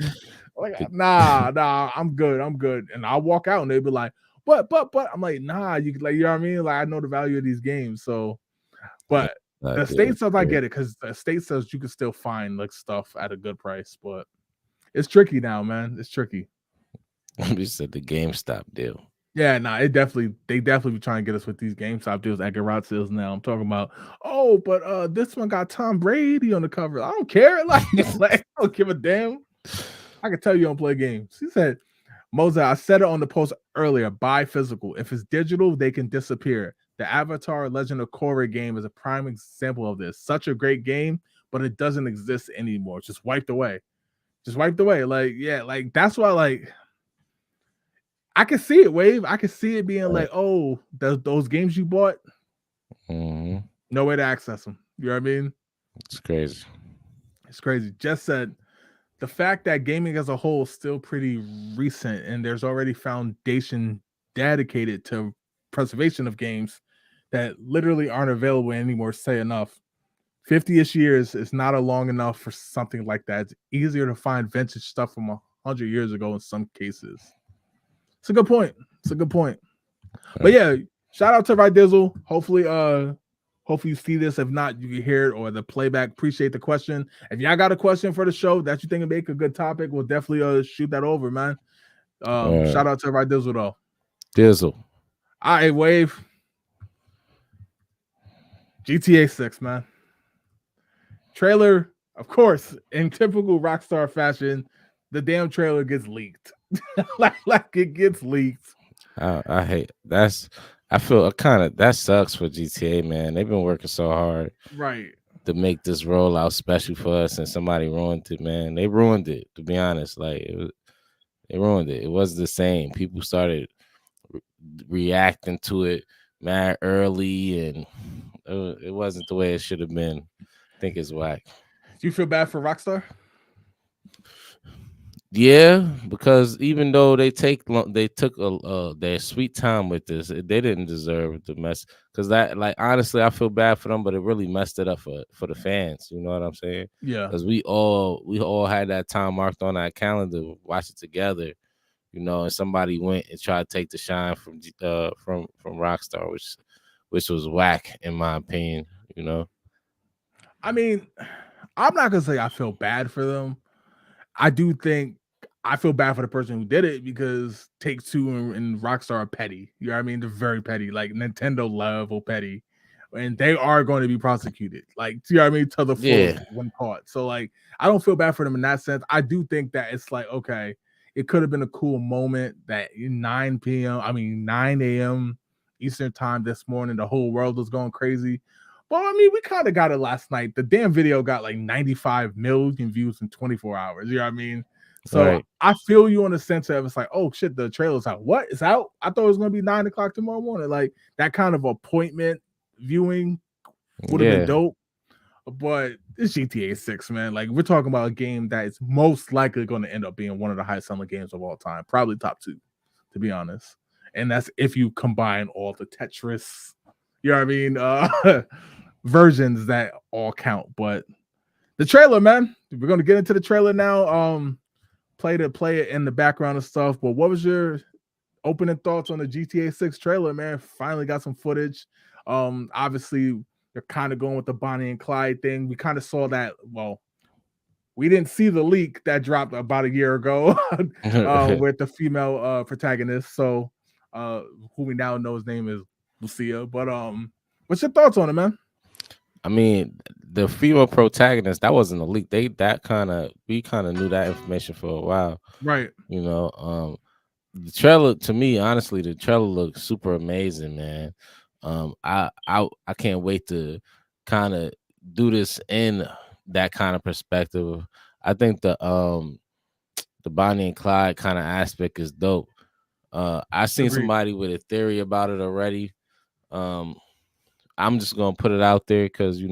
Like, nah, I'm good. I'm good. And I'll walk out and they'll be like, but I'm like, nah, you like, you know what I mean? Like, I know the value of these games. So, but the Dude, estate sales, I get it, because the estate sales you can still find like stuff at a good price, but it's tricky now, man. It's tricky. you said the GameStop deal. Yeah, nah, they definitely be trying to get us with these GameStop deals at garage sales now. I'm talking about, oh, but this one got Tom Brady on the cover. I don't care. Like I don't give a damn. I can tell you don't play games. He said, Moses, I said it on the post earlier. Buy physical. If it's digital, they can disappear. The Avatar Legend of Korra game is a prime example of this. Such a great game, but it doesn't exist anymore. Just wiped away. Just wiped away. Like, yeah, like that's why, like, I can see it, Wave. I can see it being Right. like, oh, those games you bought, Hmm. no way to access them. You know what I mean? It's crazy. It's crazy. Just said, the fact that gaming as a whole is still pretty recent, and there's already foundation dedicated to preservation of games that literally aren't available anymore, say enough. 50-ish years is not a long enough for something like that. It's easier to find vintage stuff from 100 years ago in some cases. It's a good point. It's a good point. But Right. yeah, shout out to Right Dizzle. Hopefully you see this. If not, you can hear it or the playback. Appreciate the question. If y'all got a question for the show that you think would make a good topic, we'll definitely shoot that over, man. Shout out to Right Dizzle though. Dizzle. All right, Wave. GTA 6, man. Trailer, of course, in typical Rockstar fashion, the damn trailer gets leaked. like it gets leaked. I hate that's. I feel kind of that sucks for GTA, man. They've been working so hard Right. to make this rollout special for us, and somebody ruined it, man. They ruined it. To be honest, they ruined it. It wasn't the same. People started re- reacting to it mad early, and it wasn't the way it should have been. I think it's whack. Do you feel bad for Rockstar? Yeah, because even though they took their sweet time with this, they didn't deserve the mess. Because that, like, honestly, I feel bad for them, but it really messed it up for the fans. You know what I'm saying? Yeah. Because we all had that time marked on our calendar, watch it together. You know, and somebody went and tried to take the shine from Rockstar, which was whack in my opinion. You know. I mean, I'm not gonna say I feel bad for them. I do think I feel bad for the person who did it because Take Two and Rockstar are petty. You know what I mean? They're very petty, like Nintendo level petty. And they are going to be prosecuted, like, you know what I mean, to the Yeah. fullest when caught. So, like, I don't feel bad for them in that sense. I do think that it's like, okay, it could have been a cool moment that 9 a.m. Eastern time this morning, the whole world was going crazy. Well, I mean, we kind of got it last night. The damn video got like 95 million views in 24 hours. You know what I mean? So Right. I feel you on the sense of it's like, oh shit, the trailer's out. What? It's out? I thought it was gonna be 9 o'clock tomorrow morning. Like that kind of appointment viewing would have been Yeah. dope. But it's GTA 6, man. Like we're talking about a game that is most likely going to end up being one of the highest selling games of all time, probably top two, to be honest. And that's if you combine all the Tetris, you know what I mean, versions that all count. But the trailer, man, we're gonna get into the trailer now. Play it in the background and stuff. But what was your opening thoughts on the GTA 6 trailer, man? Finally got some footage. Obviously, they're kind of going with the Bonnie and Clyde thing. We kind of saw that. Well, we didn't see the leak that dropped about a year ago with the female protagonist. So, who we now know his name is Lucia. But what's your thoughts on it, man? I mean, the female protagonist, that wasn't a leak. We kind of knew that information for a while. Right. You know, the trailer, to me, honestly, the trailer looks super amazing, man. I can't wait to kind of do this in that kind of perspective. I think the Bonnie and Clyde kind of aspect is dope. I seen Agreed. somebody with a theory about it already. Um, I'm just gonna put it out there because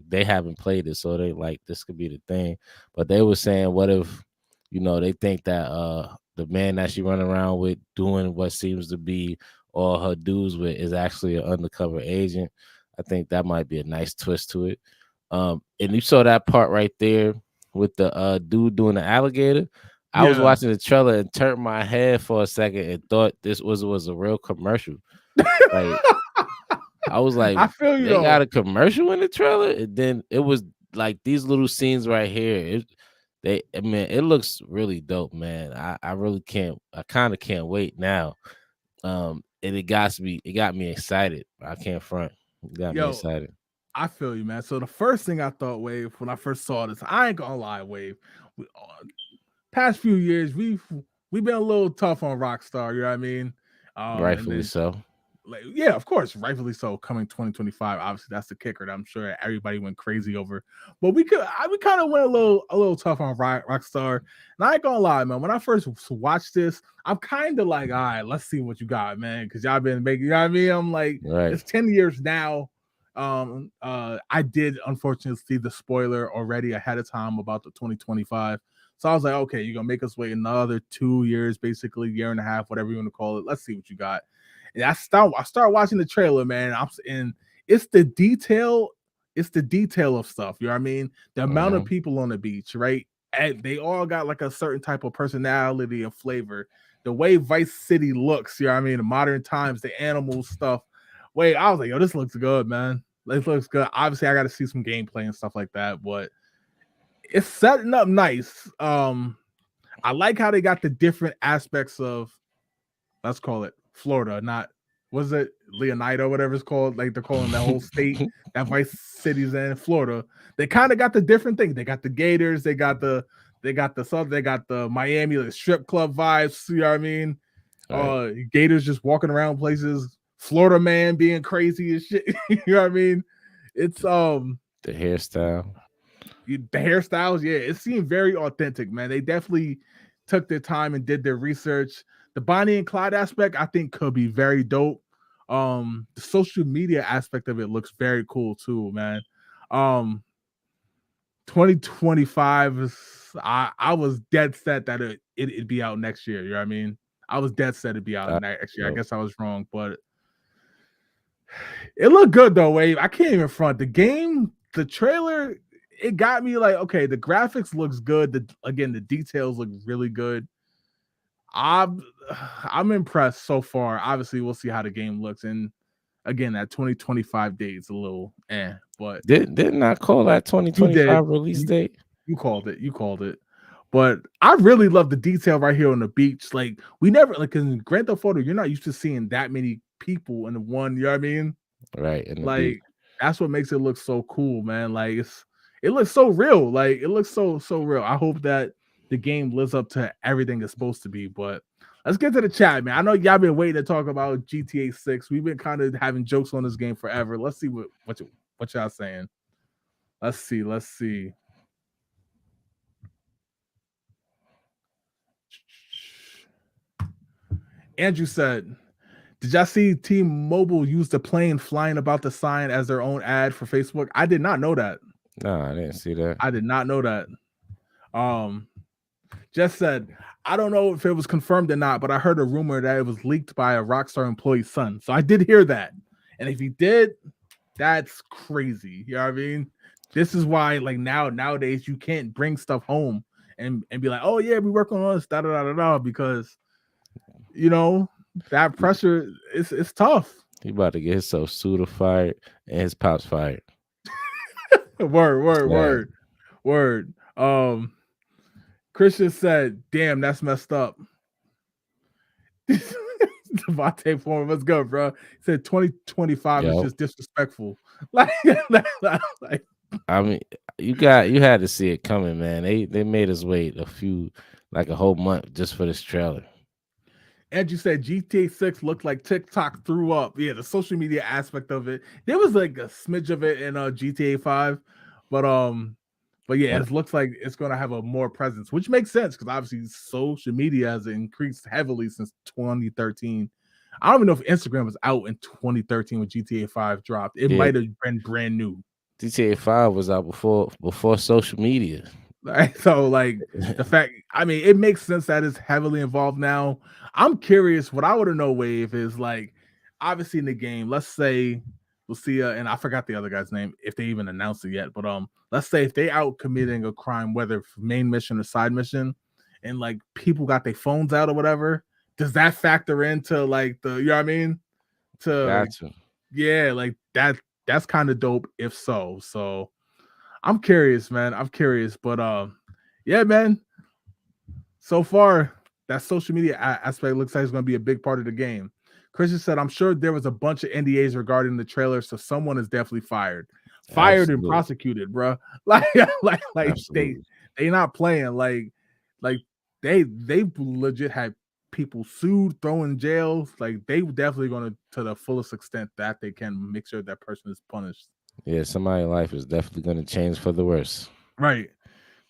they haven't played it, so they like this could be the thing. But they were saying, what if they think that the man that she run around with doing what seems to be all her dudes with is actually an undercover agent. I think that might be a nice twist to it. And you saw that part right there with the dude doing the alligator. I was Yeah. watching the trailer and turned my head for a second and thought this was a real commercial. Like I was like, I feel you they got though. a commercial in the trailer, and then it was like these little scenes right here. It looks really dope, man. I really can't. I kind of can't wait now. And it got me excited. I can't front. It got me Yo, excited. I feel you, man. So the first thing I thought, Wave, when I first saw this, I ain't gonna lie, Wave. Past few years, we've been a little tough on Rockstar. You know what I mean? And Rightfully then so. like, yeah, of course, rightfully so. Coming 2025, obviously that's the kicker that I'm sure everybody went crazy over. But we kind of went a little tough on Rockstar. And I ain't gonna lie, man. When I first watched this, I'm kind of like, all right, let's see what you got, man, because y'all been making. You know what I mean? I'm like, Right. it's 10 years now. I did unfortunately see the spoiler already ahead of time about the 2025. So I was like, okay, you're gonna make us wait another 2 years, basically, year and a half, whatever you want to call it. Let's see what you got. And I start watching the trailer, man. And it's the detail of stuff. You know what I mean? The amount of Mm-hmm. people on the beach, right? and they all got like a certain type of personality and flavor. The way Vice City looks, you know what I mean? The modern times, the animal stuff. Wait, I was like, yo, this looks good, man. This looks good. Obviously, I got to see some gameplay and stuff like that, but it's setting up nice. I like how they got the different aspects of, let's call it Florida, not was it Leonida, whatever it's called. Like they're calling that whole state that Vice City's in Florida. They kind of got the different things. They got the Gators, they got the South, they got the Miami like strip club vibes. You know what I mean? Right. Gators just walking around places, Florida man being crazy and shit. You know what I mean? It's The hairstyle. the hairstyles, yeah, it seemed very authentic, man. They definitely took their time and did their research. The Bonnie and Clyde aspect, I think, could be very dope. The social media aspect of it looks very cool too, man. Um, 2025 is I was dead set that it'd be out next year. You know what I mean? I was dead set it'd be out next year. I guess I was wrong, but it looked good though, Wave. I can't even front the game, the trailer. It got me like, okay, the graphics looks good. The details look really good. I'm I'm impressed so far. Obviously, we'll see how the game looks. And again, that 2025 date is a little but Didn't I call that you did 2025 release you, date? you called it. You called it. But I really love the detail right here on the beach. Like we never like in Grand Theft Auto, you're not used to seeing that many people in the one, you know what I mean? Right, in the beach. Like that's what makes it look so cool, man. Like it looks so real. Like it looks so real. I hope that the game lives up to everything it's supposed to be. But let's get to the chat, man. I know y'all been waiting to talk about GTA 6. We've been kind of having jokes on this game forever. Let's see what y'all saying. Let's see. Andrew said, did y'all see T-Mobile use the plane flying about the sign as their own ad for Facebook? I did not know that. No, I didn't see that. I did not know that. Just said, I don't know if it was confirmed or not, but I heard a rumor that it was leaked by a Rockstar employee's son. So I did hear that. And if he did, that's crazy. You know what I mean? This is why, like nowadays, you can't bring stuff home and be like, oh yeah, we work on this, because you know that pressure it's tough. He about to get himself Suda fired and his pops fired. Word. Christian said, damn, that's messed up. Devontae Foreman, let's go, bro. He said 2025 is just disrespectful. Like, I mean, you had to see it coming, man. They made us wait a whole month just for this trailer. Andrew said GTA 6 looked like TikTok threw up. Yeah, the social media aspect of it. There was like a smidge of it in GTA 5, but yeah, it looks like it's gonna have a more presence, which makes sense because obviously social media has increased heavily since 2013. I don't even know if Instagram was out in 2013 when GTA 5 dropped. It might have been brand new. GTA 5 was out before social media. Right? So like the fact, I mean, it makes sense that it's heavily involved now. I'm curious. What I want to know, Wave, is like obviously in the game. Let's say Lucia and I forgot the other guy's name if they even announced it yet. But let's say if they out committing a crime, whether main mission or side mission, and like people got their phones out or whatever, does that factor into like the you know what I mean? Yeah, like that's kind of dope if so. So I'm curious, man. I'm curious, but yeah, man. So far, that social media aspect looks like it's going to be a big part of the game. Christian said, "I'm sure there was a bunch of NDAs regarding the trailer, so someone is definitely fired and prosecuted, bro. Like they not playing. Like they legit had people sued, thrown in jail. Like they definitely going to the fullest extent that they can make sure that person is punished. Yeah, somebody's life is definitely going to change for the worse. Right.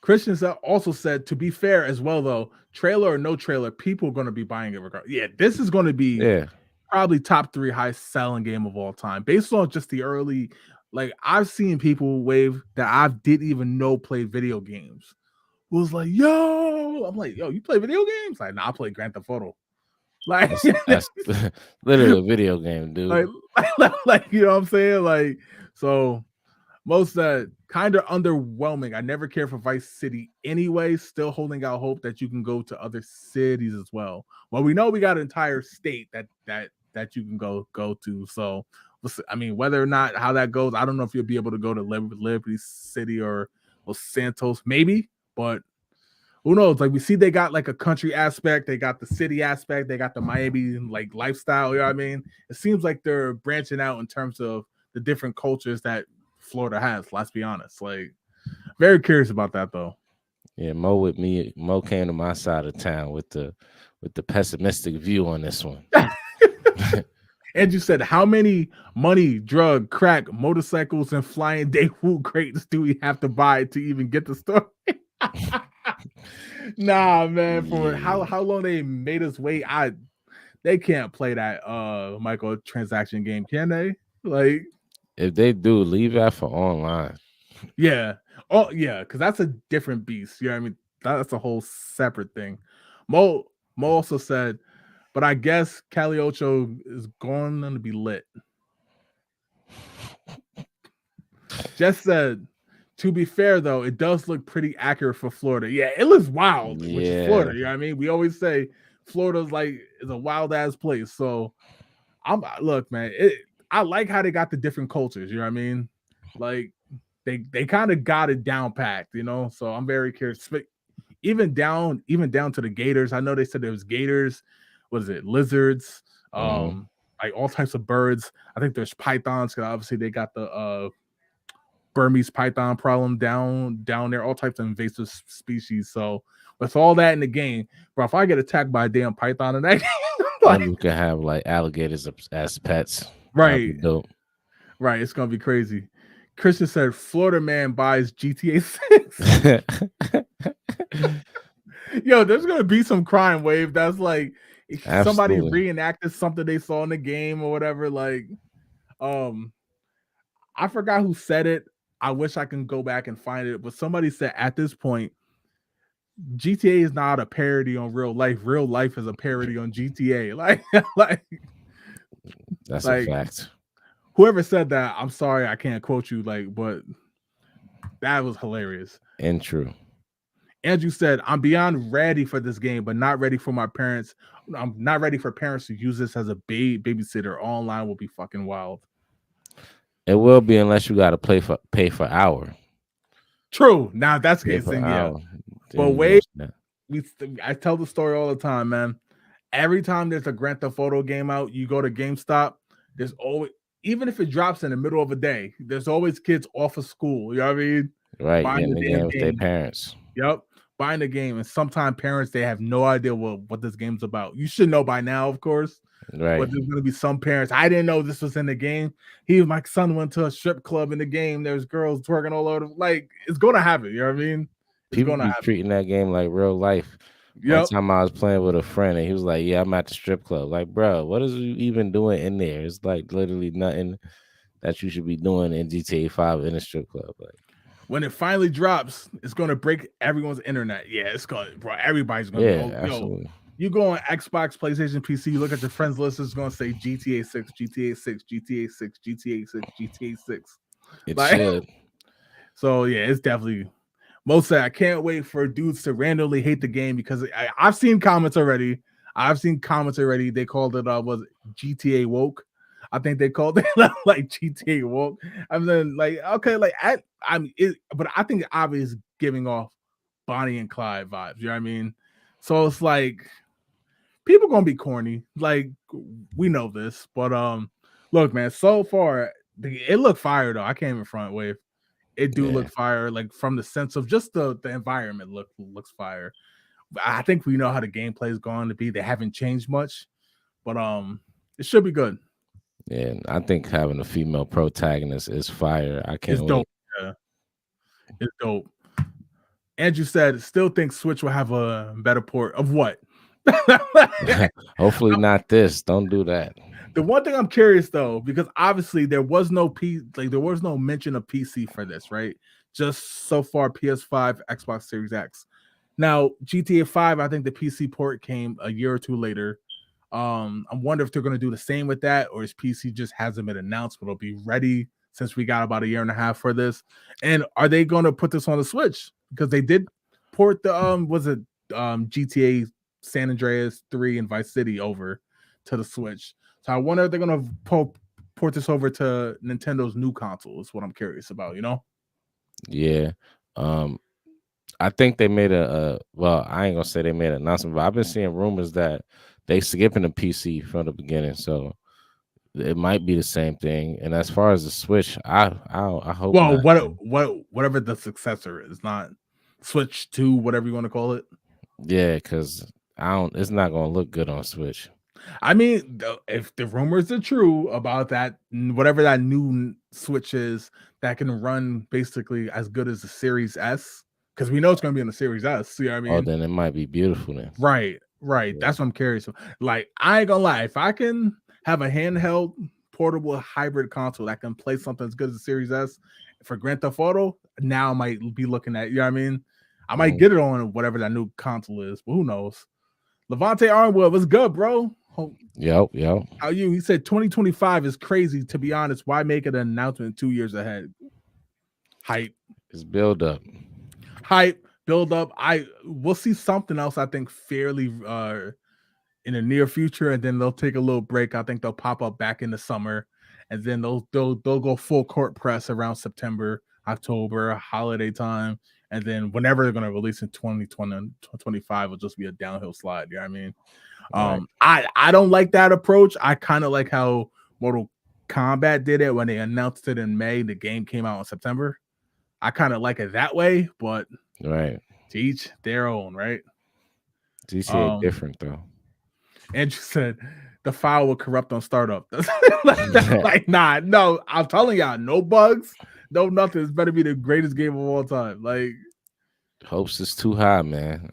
Christian also said, to be fair as well, though, trailer or no trailer, people are going to be buying it regardless. Yeah, this is going to be probably top 3 highest selling game of all time based on just the early. Like I've seen people Wave that I didn't even know played video games. Was like, yo, I'm like, yo, you play video games? Like, nah, I play Grand Theft Auto. Like that's literally a video game, dude. Like you know what I'm saying? Like, so Most kind of underwhelming. I never cared for Vice City anyway. Still holding out hope that you can go to other cities as well. Well, we know we got an entire state that you can go to. So, I mean, whether or not how that goes, I don't know if you'll be able to go to Liberty City or Los Santos, maybe, but who knows? Like we see they got like a country aspect, they got the city aspect, they got the Miami like lifestyle, you know what I mean? It seems like they're branching out in terms of the different cultures that Florida has, let's be honest. Like very curious about that though. Yeah, Mo with me. Mo came to my side of town with the pessimistic view on this one. And you said how many money, drug, crack, motorcycles, and flying Daewoo crates do we have to buy to even get the story? Nah, man, for Yeah. how long they made us wait, they can't play that microtransaction game, can they? Like, If they do, leave that for online. yeah. Oh, yeah, because that's a different beast. You know what I mean? That's a whole separate thing. Mo Mo also said, but I guess Cali Ocho is going to be lit. Just said, to be fair though, it does look pretty accurate for Florida. Yeah, it looks wild, which is Yeah. Florida. You know what I mean? We always say Florida's like is a wild ass place. So I'm look, man. I like how they got the different cultures. You know what I mean? Like they kind of got it down packed. You know, so I'm very curious. Even down to the gators. I know they said there was gators. What is it? Lizards. Hmm. Like all types of birds. I think there's pythons because obviously they got the Burmese python problem down there. All types of invasive species. So with all that in the game, bro, if I get attacked by a damn python in that game, And like, you can have like alligators as pets. That'd be right. dope. Right, it's gonna be crazy. Christian said Florida man buys GTA 6. Yo, there's gonna be some crime wave that's like if somebody Absolutely. reenacted something they saw in the game or whatever. Like, um, I forgot who said it. I wish I can go back and find it, but somebody said at this point, GTA is not a parody on real life. Real life is a parody on GTA. Like, That's a like fact. whoever said that, I'm sorry I can't quote you, like, but that was hilarious. And true. Andrew said, I'm beyond ready for this game, but not ready for my parents. I'm not ready for parents to use this as a babysitter. Online will be fucking wild. It will be unless you gotta pay for hour. True. Now if that's the Pay case, for then yeah. hour. But Then wait, yes, no. I tell the story all the time, man. Every time there's a Grand Theft Auto game out, you go to GameStop, there's always, even if it drops in the middle of a day, there's always kids off of school. You know what I mean? Right, Buying getting the the damn game with their game. parents. Yep. Buying the game. And sometimes parents they have no idea what this game's about. You should know by now, of course. Right. But there's gonna be some parents. I didn't know this was in the game. My son went to a strip club in the game. There's girls twerking all over. Like it's gonna happen. You know what I mean? It's People gonna be happen. treating that game like real life. One Yep. time I was playing with a friend and he was like, "Yeah, I'm at the strip club." Like, bro, what is you even doing in there? It's like literally nothing that you should be doing in GTA 5 in a strip club. Like, When it finally drops, it's gonna break everyone's internet. Yeah, it's gonna, bro. Everybody's gonna be, yeah, oh, yo. absolutely. You go on Xbox, PlayStation, PC, you look at your friends list, it's gonna say GTA 6, GTA 6, GTA 6, GTA 6, GTA 6. It Like, should. so yeah, it's definitely mostly. I can't wait for dudes to randomly hate the game because I've seen comments already. They called it was GTA woke. I think they called it like GTA woke. I'm then like okay, like but I think obviously giving off Bonnie and Clyde vibes. You know what I mean? So it's like people gonna be corny. Like we know this, but look, man. So far, it looked fire though. I can't even front wave. It do Yeah. look fire, like from the sense of just the environment looks fire. I think we know how the gameplay is going to be. They haven't changed much, but it should be good. Yeah. I think having a female protagonist is fire. I It's can't dope. wait. Yeah, it's dope. Andrew said, still think Switch will have a better port of what? Hopefully not this. Don't do that. The one thing I'm curious though, because obviously there was no mention of PC for this, right? Just so far PS5, Xbox Series X. Now GTA 5, I think the PC port came a year or two later. I wonder if they're gonna do the same with that, or is PC just hasn't been announced, but it'll be ready since we got about a year and a half for this. And are they going to put this on the Switch? Because they did port the was it GTA San Andreas 3 and Vice City over to the Switch. So I wonder if they're going to port this over to Nintendo's new console. Is what I'm curious about. You know? Yeah. Um, I think they made well, I ain't gonna say they made an announcement, but I've been seeing rumors that they skipping the PC from the beginning, so it might be the same thing. And as far as the Switch, I hope Well, not. Man. whatever the successor is, not Switch 2, whatever you want to call it. Yeah, because I don't. It's not gonna look good on Switch. I mean, if the rumors are true about that, whatever that new Switch is that can run basically as good as the Series S, because we know it's going to be on the Series S. You know what I Oh, mean? then it might be beautiful then. Right. Yeah. That's what I'm curious. Like, I ain't gonna lie, if I can have a handheld portable hybrid console that can play something as good as the Series S for Grand Theft Auto, now I might be looking at. You know what I mean? I might Mhm. get it on whatever that new console is, but who knows? Levante Arnwood, what's good, bro? Yep. How you? He said 2025 is crazy. To be honest, why make an announcement 2 years ahead? Hype, It's build up. hype, build up. We'll see something else. I think fairly in the near future, and then they'll take a little break. I think they'll pop up back in the summer, and then they'll go full court press around September, October, holiday time, and then whenever they're going to release in 2025 will just be a downhill slide. You know what I mean? Right. I don't like that approach. I kind of like how Mortal Kombat did it when they announced it in May. The game came out in September. I kind of like it that way, but Right. to each their own, right? GTA Um, different though. Andrew said the file will corrupt on startup. Like, nah, no, I'm telling y'all, no bugs, no nothing. It's better be the greatest game of all time. Like, Hopes is too high, man.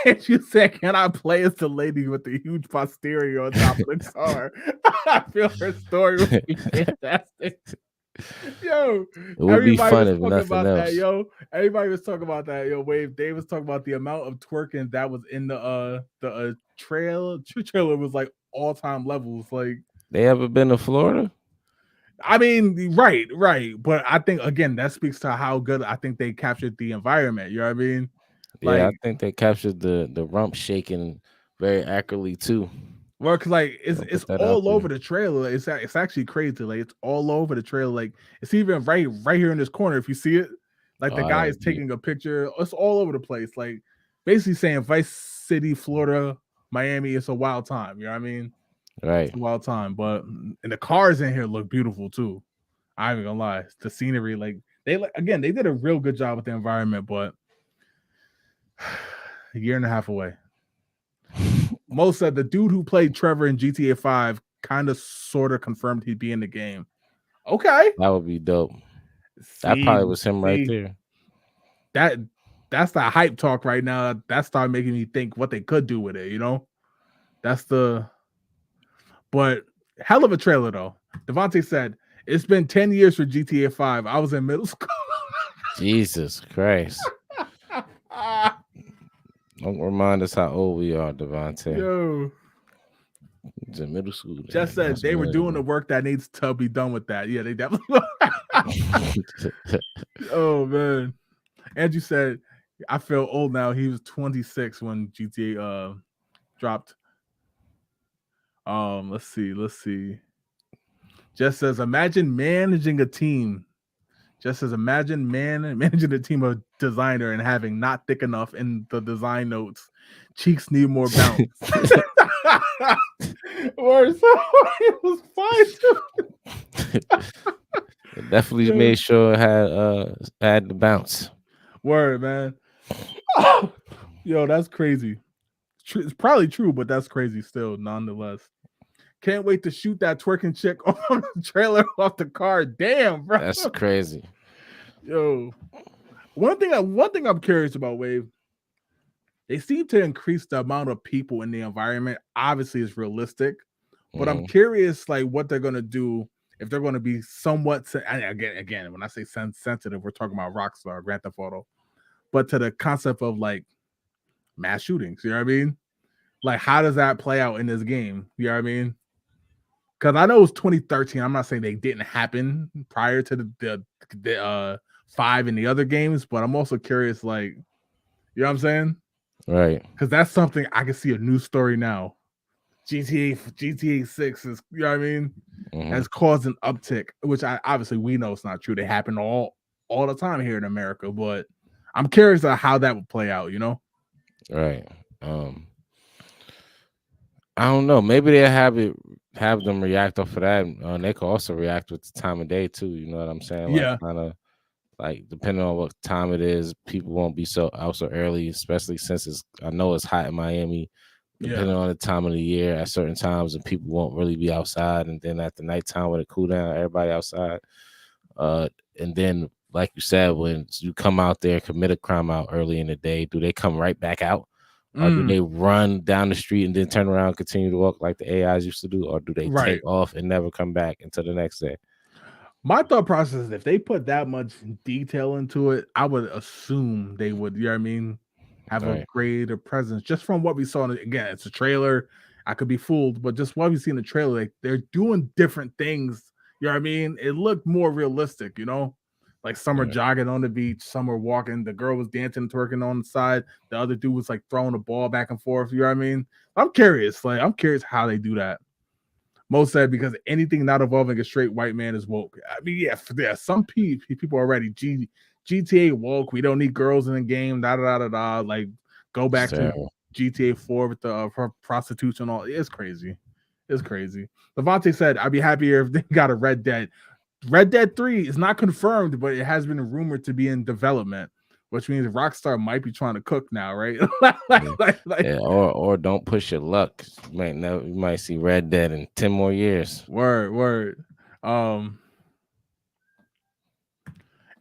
Andrew said, can I play as the lady with the huge posterior on top of the car? I feel her story would be fantastic. Yo, It would be everybody fun was if talking nothing about that. else. Yo, everybody was talking about that. Yo, Wave. Dave was talking about the amount of twerking that was in the trailer was like all time levels. Like, They ever been to Florida? I mean, right. But I think again that speaks to how good I think they captured the environment. You know what I mean? Yeah, I Like, think they captured the rump shaking very accurately too. well, cause like I'll it's put that out all there. over the trailer. It's actually crazy. Like, it's all over the trailer. Like, it's even right here in this corner. If you see it, like Oh, the I guy is don't. Yeah, taking a picture. It's all over the place. Like, basically saying Vice City, Florida, Miami. It's a wild time. You know what I mean? It's right. a wild time. But and the cars in here look beautiful too. I'm even gonna lie. The scenery, like again, they did a real good job with the environment, but a year and a half away. Mo said the dude who played Trevor in GTA 5 kind of sort of confirmed he'd be in the game. Okay. That would be dope. That probably See, was him right see there. that that's the hype talk right now. That started making me think what they could do with it, you know? That's the but hell of a trailer though. Devontae said, it's been 10 years for GTA 5. I was in middle school. Jesus Christ. Don't remind us how old we are, Devontae. Yo, It's in middle school. just Then. said That's they were minutes doing the ago. work that needs to be done with that. Yeah, they definitely. Oh man. Andrew said, I feel old now. He was 26 when GTA dropped. Let's see. Just says, imagine managing a team. Just says, imagine managing a team of designer and having not thick enough in the design notes. Cheeks need more bounce. Or so it was fine too. It definitely Yo, made sure it had the bounce. word, man. Yo, that's crazy. It's probably true, but that's crazy still, nonetheless. Can't wait to shoot that twerking chick on the trailer off the car. Damn, bro. That's crazy. Yo, one thing I'm curious about, Wave. They seem to increase the amount of people in the environment. Obviously, it's realistic, but I'm Mhm. curious, like, what they're gonna do if they're gonna be somewhat. Again, when I say sensitive, we're talking about Rockstar, Grand Theft Auto, but to the concept of like mass shootings. You know what I mean? Like, how does that play out in this game? You know what I mean? because I know it was 2013. I'm not saying they didn't happen prior to the 5 and the other games, but I'm also curious, like, you know what I'm saying? Right. Because that's something I can see a news story now. GTA 6 is, you know what I mean, Hmm. has caused an uptick, which I obviously we know it's not true. They happen all the time here in America, but I'm curious of how that would play out, you know? Right. Um, I don't know. Maybe they have them react off of that. They could also react with the time of day too. You know what I'm saying? Like Yeah, kind of like depending on what time it is, people won't be so out so early, especially since I know it's hot in Miami. yeah, Depending on the time of the year, at certain times, and people won't really be outside, and then at the nighttime when it cool down, everybody outside. Uh, and then, like you said, when you come out there, commit a crime out early in the day, do they come right back out? Or do mm, they run down the street and then turn around and continue to walk like the AIs used to do? Or do they right. take off and never come back until the next day? My thought process is if they put that much detail into it, I would assume they would, you know what I mean, have a Right. greater presence. Just from what we saw, again, it's a trailer. I could be fooled, but just what we see in the trailer, like they're doing different things. You know what I mean? It looked more realistic, you know, like some are Right. jogging on the beach, some are walking. The girl was dancing, twerking on the side. The other dude was like throwing a ball back and forth. You know what I mean? I'm curious how they do that. Mo said because anything not involving a straight white man is woke. I mean, yeah, some people already GTA woke. We don't need girls in the game. Da da da da da. Like go back to So, GTA 4 with the prostitution. All it's crazy. It's crazy. Levante said, "I'd be happier if they got a Red Dead." Red Dead 3 is not confirmed, but it has been rumored to be in development, which means Rockstar might be trying to cook now, right? yeah. Yeah, or don't push your luck. You might see Red Dead in 10 more years. Word. Um,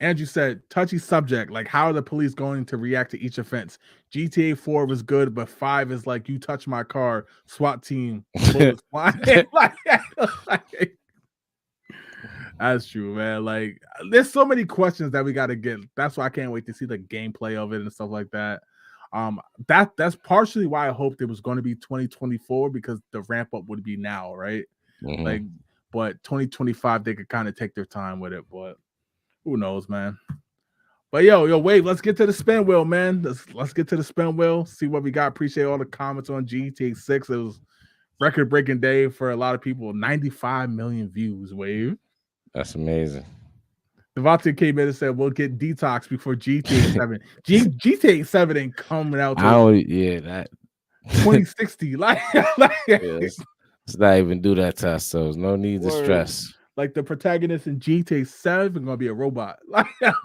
Andrew said, touchy subject. Like, how are the police going to react to each offense? GTA 4 was good, but 5 is like, you touch my car, SWAT team, bullets flying. like, that's true, man. Like, there's so many questions that we got to get. That's why I can't wait to see the gameplay of it and stuff like that. That's partially why I hoped it was going to be 2024 because the ramp up would be now, right? Hmm. Like, but 2025 they could kind of take their time with it, but who knows, man. But yo, wait, let's get to the spin wheel, man. Let's get to the spin wheel, see what we got. Appreciate all the comments on GTA 6. It was record-breaking day for a lot of people. 95 million views, Wave. That's amazing. Devontae came in and said, we'll get detox before GTA 7. GTA 7 ain't coming out I till don't, yeah, that 2060. yeah, let's not even do that to ourselves. No need to Word. stress. Like the protagonist in GTA 7 gonna be a robot.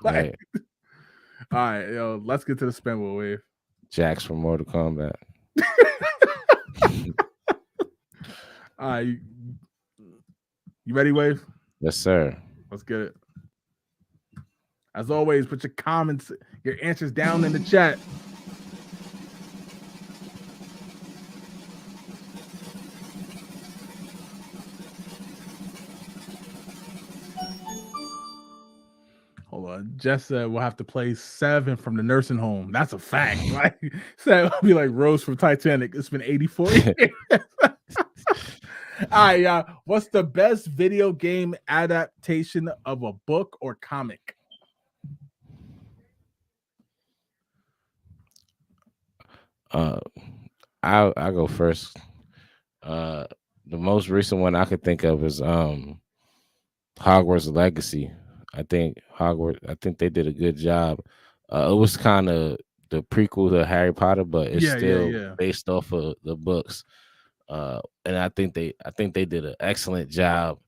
Right. All right, yo, let's get to the spin wheel, Wave. Jax from Mortal Kombat. All right, you ready, Wave? Yes, sir. Let's get it. As always, put your comments, your answers down in the chat. Hold on. Jess said we'll have to play 7 from the nursing home. That's a fact. Like said will be like Rose from Titanic. It's been 84 years. All right, y'all. What's the best video game adaptation of a book or comic? uh, I'll go first. The most recent one I could think of is Hogwarts Legacy. I think they did a good job. It was kind of the prequel to Harry Potter, but it's still Yeah. based off of the books. And I think they did an excellent job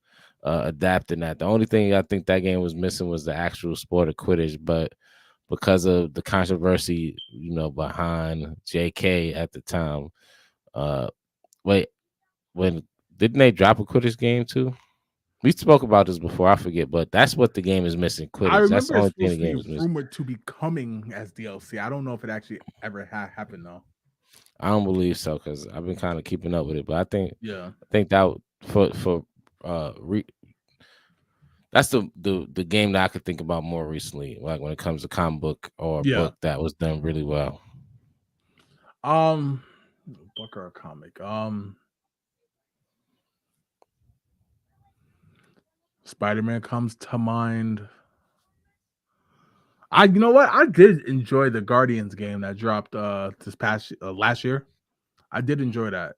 adapting that. The only thing I think that game was missing was the actual sport of Quidditch, but because of the controversy, behind JK at the time. Uh, wait, when didn't they drop a Quidditch game too? We spoke about this before, I forget, but that's what the game is missing. I Quidditch. That's the remember it's only thing the supposed to be game is missing. rumored to be coming as DLC. I don't know if it actually ever happened though. I don't believe so because I've been kind of keeping up with it, but Yeah. I think that for that's the game that I could think about more recently, like when it comes to comic book or Yeah. book that was done really well. Book or a comic. Spider-Man comes to mind. You know what? I did enjoy the Guardians game that dropped this past last year. I did enjoy that.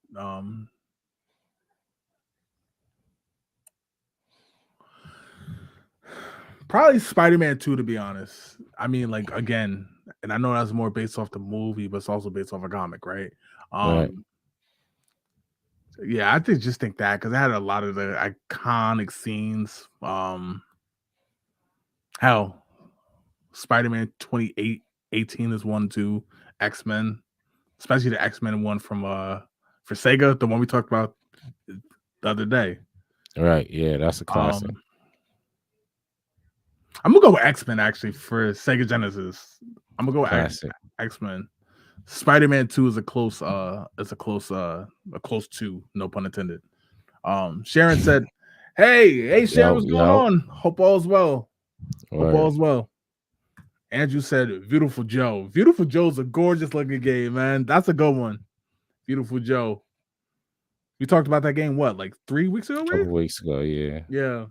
Probably Spider-Man 2 to be honest. I mean, like again, and I know that's more based off the movie, but it's also based off a comic, right? Right. Um, yeah, I think that because it had a lot of the iconic scenes. Hell, Spider-Man 2018 is one too. X-Men, especially the X-Men one from for Sega, the one we talked about the other day. Right. Yeah, that's a classic. Um, I'm gonna go with X-Men actually for Sega Genesis. I'm gonna go with Classic. X-Men. Spider-Man 2 is a close two, no pun intended. Sharon said, hey Sharon, Yo, what's going yo. on? Hope all's well. Hope Word. all's well. Andrew said, Beautiful Joe. Beautiful Joe's a gorgeous looking game, man. That's a good one. Beautiful Joe. We talked about that game, what, like 3 weeks ago, A right? couple weeks ago, yeah. Yeah.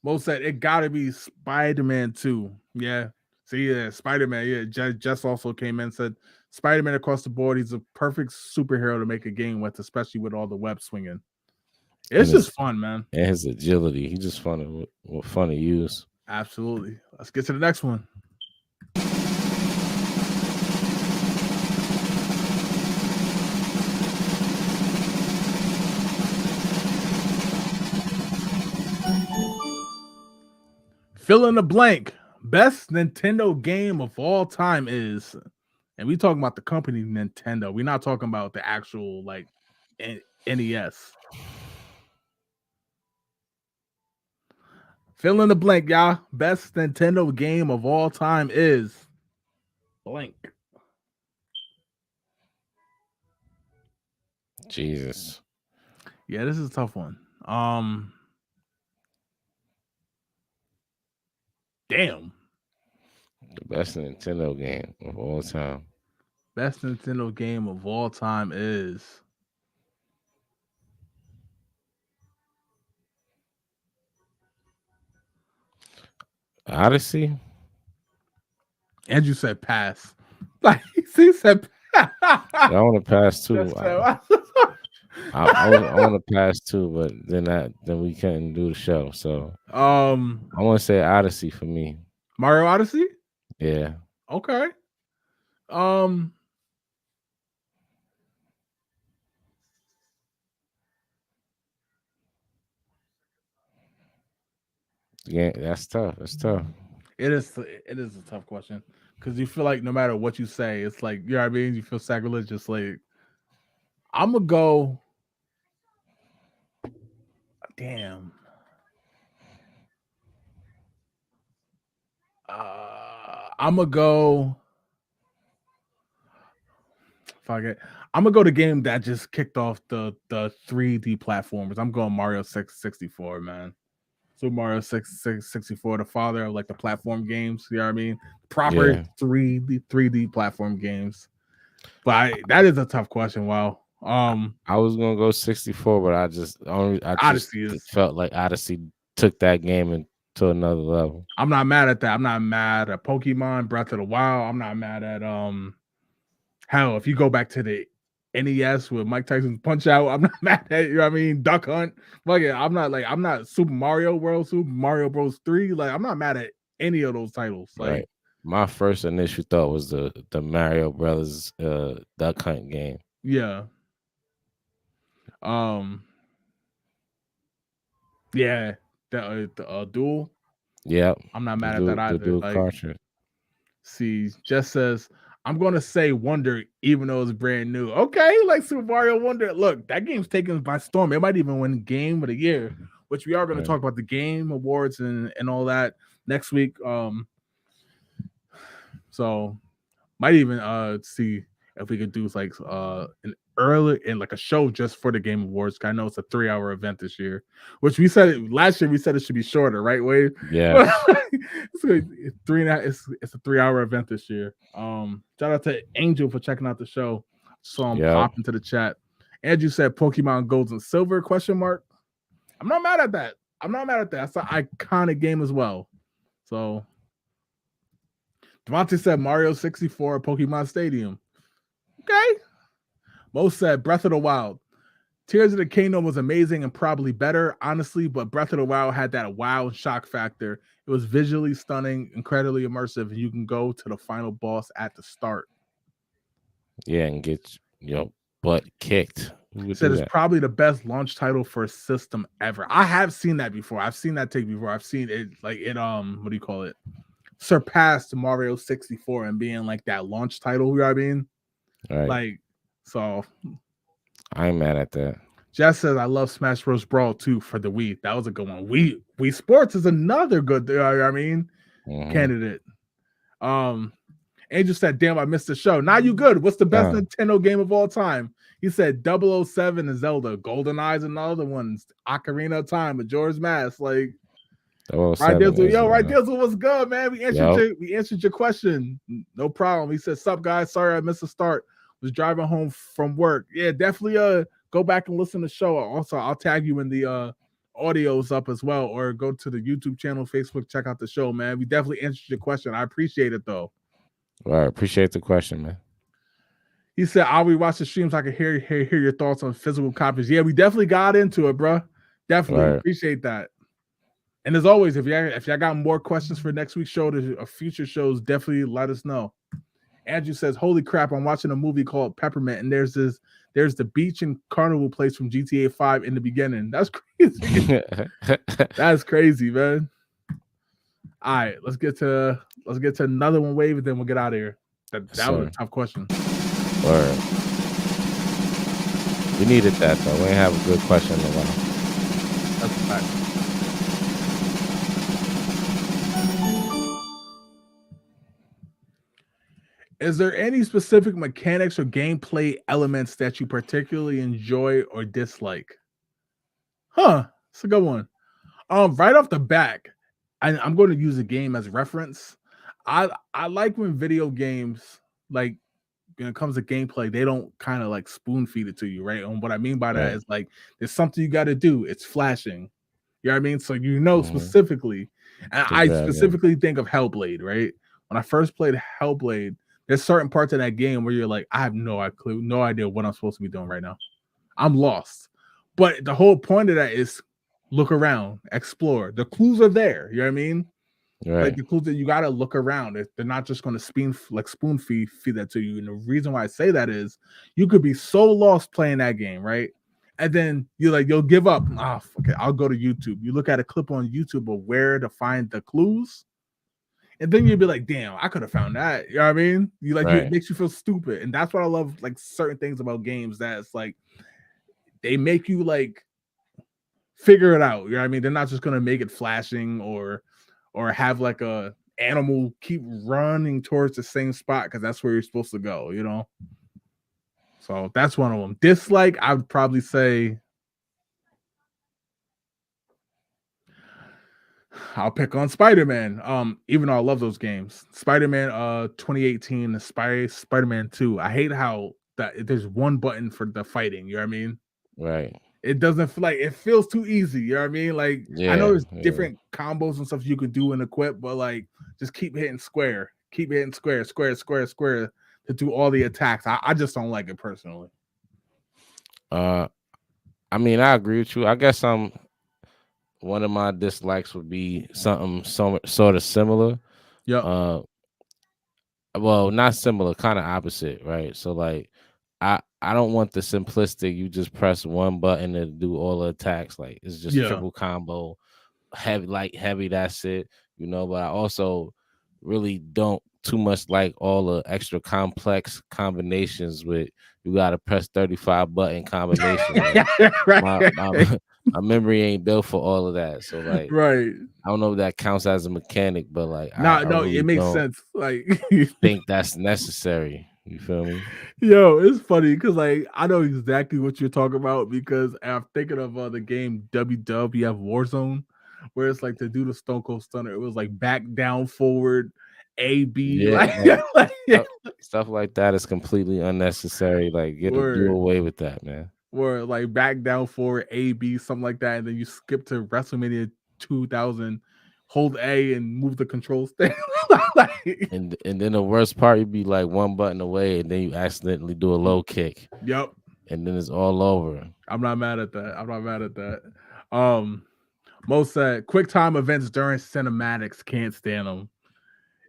Mo said it gotta be Spider-Man 2. Yeah. See, yeah, Spider-Man. Yeah. Jess also came in and said Spider-Man across the board. He's a perfect superhero to make a game with, especially with all the web swinging. And It's just fun, man. his agility. He just fun to use. Absolutely. Let's get to the next one. Fill in the blank. Best Nintendo game of all time is, and we talking about the company Nintendo. We're not talking about the actual like NES. Fill in the blank, y'all. Best Nintendo game of all time is blank. Jesus. Yeah, this is a tough one. Damn. The best Nintendo game of all time. Best Nintendo game of all time is Odyssey? Andrew said pass. Like he said I want to pass too. Just said, I want to pass too, but then we couldn't do the show. So I want to say Odyssey for me. Mario Odyssey? Yeah. Okay. Um Yeah, that's tough. That's tough. it is a tough question. Because you feel like no matter what you say, it's like, you know what I mean? You feel sacrilegious. Like, I'm gonna go. Damn. I'm gonna go. Fuck it. I'm gonna go the game that just kicked off the 3D platformers. I'm going Mario 64, man. Super Mario 64, the father of like the platform games. You know what I mean? Proper Yeah. 3D platform games. But that is a tough question. Wow. I was gonna go 64, but I just Odyssey is. felt like Odyssey took that game to another level. I'm not mad at that. I'm not mad at Pokemon, Breath of the Wild. I'm not mad at hell, if you go back to the NES with Mike Tyson's Punch Out, I'm not mad at, you know what I mean, Duck Hunt. Fuck it, I'm not Super Mario World, Super Mario Bros. 3. Like, I'm not mad at any of those titles. Like, Right. My first initial thought was the Mario Brothers Duck Hunt game. yeah. Yeah, the Duel. Yep. I'm not mad at that The either. dual Like, cartridge. see, just says I'm gonna say Wonder, even though it's brand new. Okay, like Super Mario Wonder. Look, that game's taken by storm. It might even win Game of the Year, which we are going to talk about the Game Awards and all that next week. So might even see if we could do like an early in like a show just for the Game Awards. I know it's a 3-hour event this year, which we said last year. We said it should be shorter, right, Wade? Yeah. It's 3.5. It's a 3-hour event this year. Shout out to Angel for checking out the show. Saw him pop into the chat. Andrew said Pokemon Gold and Silver ? I'm not mad at that. I'm not mad at that. That's an iconic game as well. So Devontae said Mario 64 Pokemon Stadium. Okay. Mo said Breath of the Wild. Tears of the Kingdom was amazing and probably better, honestly, but Breath of the Wild had that wow shock factor. It was visually stunning, incredibly immersive, and you can go to the final boss at the start. Yeah, and get your butt kicked. Who He would said do it's that? probably the best launch title for a system ever. I have seen that before. I've seen that take before. I've seen it like it what do you call it? Surpassed Mario 64 and being like that launch title, you know what I mean? Right. Like so I ain't mad at that. Jess says I love Smash Bros. Brawl too for the Wii. That was a good one. Wii Sports is another good I mean Mm-hmm. candidate. Um Angel said, damn, I missed the show. Now you good. What's the best Nah, Nintendo game of all time? He said 007 and Zelda, Golden Eyes and other ones, Ocarina of Time, Majora's Mask. Like right 007 Dizzle, is yo, right Dizzle, what's good, man? yo. We answered your question. No problem. He said, sup guys, sorry I missed the start. Was driving home from work. Yeah, definitely go back and listen to the show. Also, I'll tag you in the audios up as well, or go to the YouTube channel, Facebook, check out the show, man. We definitely answered your question. I appreciate it though. All right, appreciate the question, man. He said, "I'll rewatch the streams. I can hear your thoughts on physical copies." Yeah, we definitely got into it, bro. Definitely Right. appreciate that. And as always, if y'all got more questions for next week's show or future shows, definitely let us know. Andrew says, "Holy crap! I'm watching a movie called Peppermint, and there's the beach and carnival place from GTA 5 in the beginning. That's crazy. That's crazy, man. All right, let's get to another one wave, and then we'll get out of here. That was a Sir. tough question. Word. We needed that though. We ain't have a good question in a while. That's a fact. Is there any specific mechanics or gameplay elements that you particularly enjoy or dislike? Huh, it's a good one. Right off the back, I'm going to use a game as reference. I like when video games, like when it comes to gameplay, they don't kind of like spoon feed it to you, right? And what I mean by that Right. is like there's something you got to do. It's flashing. You know what I mean? So you know Mm-hmm. specifically, and To I grab in. specifically think of Hellblade, right? When I first played Hellblade, there's certain parts of that game where you're like, I have no idea what I'm supposed to be doing right now. I'm lost. But the whole point of that is look around, explore. The clues are there. You know what I mean? Like Right. the clues that you gotta look around. They're not just gonna spoon feed that to you. And the reason why I say that is you could be so lost playing that game, right? And then you'll give up. Oh, okay, I'll go to YouTube. You look at a clip on YouTube of where to find the clues, and then you'd be like, damn, I could have found that. You know what I mean? It Right. makes you feel stupid. And that's what I love, like certain things about games that it's like they make you like figure it out. You know what I mean? They're not just gonna make it flashing or have like a animal keep running towards the same spot because that's where you're supposed to go, you know. So that's one of them. Dislike, I would probably say I'll pick on Spider-Man. Even though I love those games. Spider-Man 2018, Spider-Man 2. I hate how that there's one button for the fighting, you know what I mean? Right. It doesn't feel like it feels too easy. You know what I mean? Like I know Yeah. there's Yeah. different combos and stuff you could do and equip, but like just keep hitting square, square to do all the attacks. I just don't like it personally. Uh, I mean, I agree with you. I guess one of my dislikes would be something sort of similar. Yep. Uh, well, not similar, kind of opposite, right? So like, I don't want the simplistic. You just press one button to do all the attacks. Like it's just Yeah. triple combo, heavy, like heavy. That's it, you know. But I also really don't too much like all the extra complex combinations with you got to press 35 button combinations. Like right. my my memory ain't built for all of that. So like Right. I don't know if that counts as a mechanic, but like No, I no, it really makes don't sense. Like think that's necessary. You feel me? yo, it's funny because like I know exactly what you're talking about because I'm thinking of the game WWF Warzone, where it's like to do the Stone Cold Stunner, it was like back, down, forward, A B, Yeah, like, like like stuff like that is completely unnecessary. Like do word. away with that, man. or like back down forward A B something like that, and then you skip to WrestleMania 2000, hold A and move the controls thing. Like, And then the worst part, you'd be like one button away, and then you accidentally do a low kick, yep, and then it's all over. I'm not mad at that. I'm not mad at that. Um, Most said quick time events during cinematics can't stand them.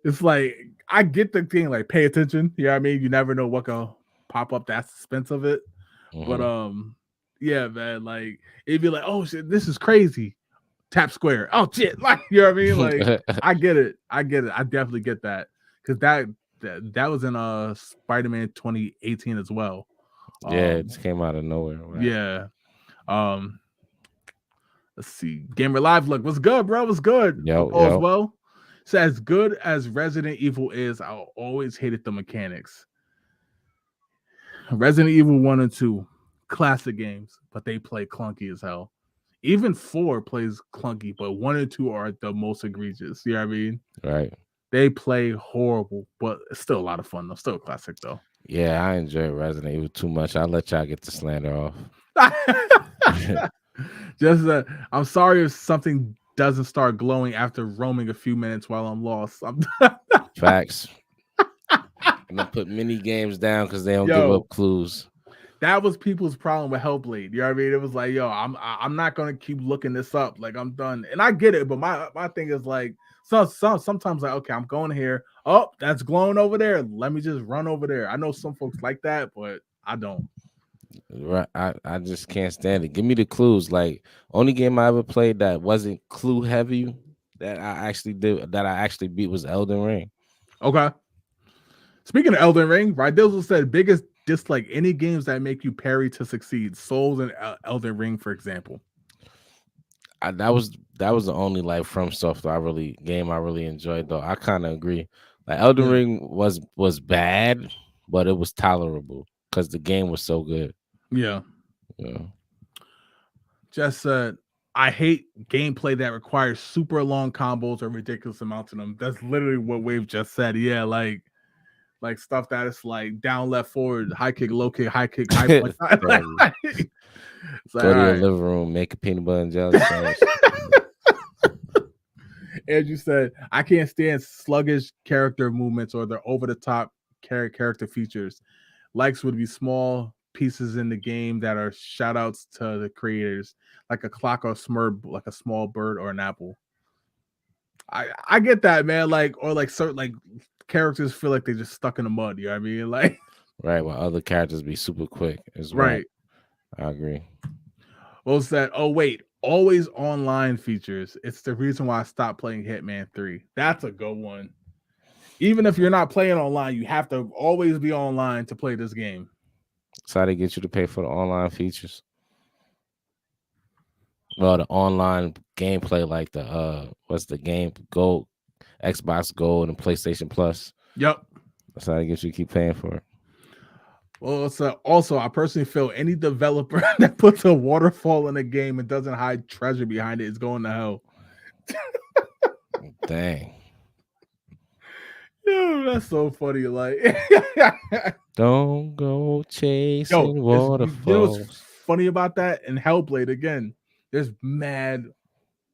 It's like I get the thing, like pay attention. You know what I mean? You never know what can pop up that suspense of it. But Hmm. yeah, man, like it'd be like, oh shit, this is crazy. Tap square. Oh shit, like you know what I mean? Like I get it. I get it. I definitely get that because that was in Spider-Man 2018 as well. Yeah, it Um, just came out of nowhere. Right. yeah. Um, let's see. Gamer Live, look, what's good, bro? What's good? Hope Yo, all is yo. well. So as good as Resident Evil is, I always hated the mechanics. Resident Evil 1 and 2, classic games, but they play clunky as hell. Even 4 plays clunky, but 1 and 2 are the most egregious. You know what I mean? Right. They play horrible, but it's still a lot of fun though. Still a classic though. Yeah, I enjoy Resident Evil too much. I'll let y'all get the slander off. Just I'm sorry if something doesn't start glowing after roaming a few minutes while I'm lost. Facts. And then put mini games down because they don't give up Yo, clues. that was people's problem with Hellblade. You know what I mean? It was like, yo, I'm not gonna keep looking this up. Like I'm done. And I get it, but my thing is like sometimes like, okay, I'm going here. Oh, that's glowing over there. Let me just run over there. I know some folks like that, but I don't. Right. I just can't stand it. Give me the clues. Like only game I ever played that wasn't clue heavy that I actually beat was Elden Ring. Okay. Speaking of Elden Ring, right? Dizzle said biggest dislike any games that make you parry to succeed. Souls and Elden Ring, for example. That was the only like from software I really enjoyed though. I kind of agree. Like Elden Yeah. Ring was bad, but it was tolerable because the game was so good. Yeah. Yeah. Just said I hate gameplay that requires super long combos or ridiculous amounts of them. That's literally what Wave just said. Yeah, like stuff that is like down, left, forward, high kick, low kick, high kick, high punch. Terrible. It's like, Go all to your right. living room, make a peanut butter and jelly sandwich. As you said, I can't stand sluggish character movements or the over the top character features. Likes would be small pieces in the game that are shout outs to the creators, like a clock or smurb, like a small bird or an apple. I get that, man. Like, or like certain like characters feel like they're just stuck in the mud. You know what I mean? Like, Right, while other characters be super quick. It's whack. right. I agree. What was that? Oh, wait. Always online features. It's the reason why I stopped playing Hitman 3. That's a good one. Even if you're not playing online, you have to always be online to play this game. So how they get you to pay for the online features? Well, the online gameplay, like the what's the game Gold, Xbox Gold, and PlayStation Plus. Yep. That's how they get you to keep paying for it. Well, it's also, I personally feel any developer that puts a waterfall in a game and doesn't hide treasure behind it is going to hell. Dang. Yo, that's so funny. Like, Don't go yo, chasing you know what's waterfalls. funny about that? In Hellblade, again, there's mad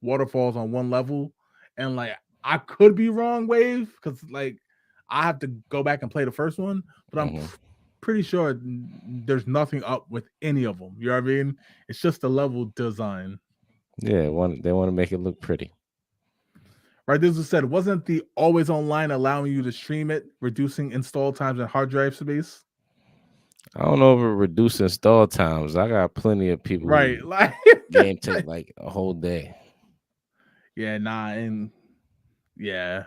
waterfalls on one level, and like I could be wrong, Wave, because like I have to go back and play the first one, but I'm Hmm. pretty sure there's nothing up with any of them. You know what I mean? It's just the level design. Yeah, they want to make it look pretty. Right, this was said, wasn't the always online allowing you to stream it, reducing install times and hard drive space? I don't know if it reduce install times. I got plenty of people Right, who like game take like a whole day. yeah, nah, and yeah.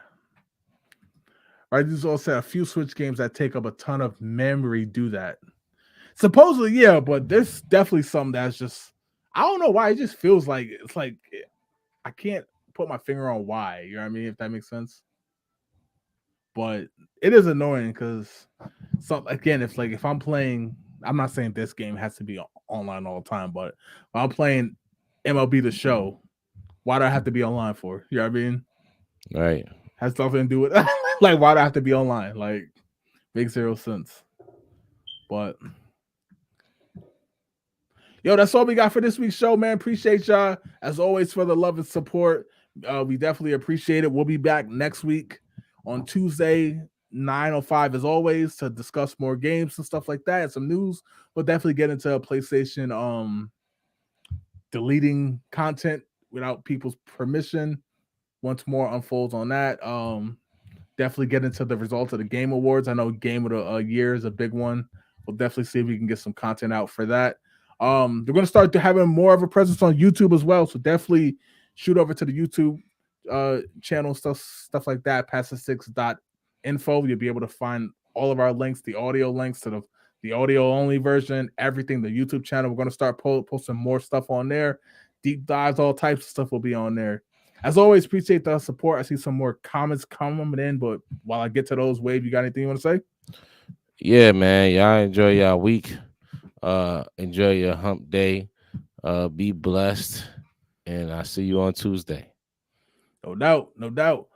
Right, this all said a few Switch games that take up a ton of memory do that. Supposedly, yeah, but there's definitely some that's just I don't know why. It just feels like it's like I can't put my finger on why. You know what I mean? If that makes sense. But it is annoying because some again, if like if I'm playing, I'm not saying this game has to be online all the time, but if I'm playing MLB the Show, why do I have to be online for? You know what I mean? Right. Has nothing to do with like why do I have to be online? Like makes zero sense. But Yo, that's all we got for this week's show, man. Appreciate y'all as always for the love and support. We definitely appreciate it. We'll be back next week on Tuesday, 9:05 as always to discuss more games and stuff like that and some news. We'll definitely get into PlayStation deleting content without people's permission once more unfolds on that. Definitely get into the results of the game awards. I know game of the year is a big one. We'll definitely see if we can get some content out for that. They're going to start to having more of a presence on YouTube as well. So definitely shoot over to the YouTube channel, stuff like that, pastor6.info. You'll be able to find all of our links, the audio links to the audio only version, everything, the YouTube channel. We're going to start posting more stuff on there. Deep dives, all types of stuff will be on there. As always, appreciate the support. I see some more comments coming in, but while I get to those, Wade, you got anything you want to say? Yeah, man. Y'all enjoy y'all week. Enjoy your hump day. Be blessed. And I'll see you on Tuesday. No doubt.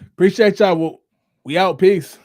Appreciate y'all. We out. Peace.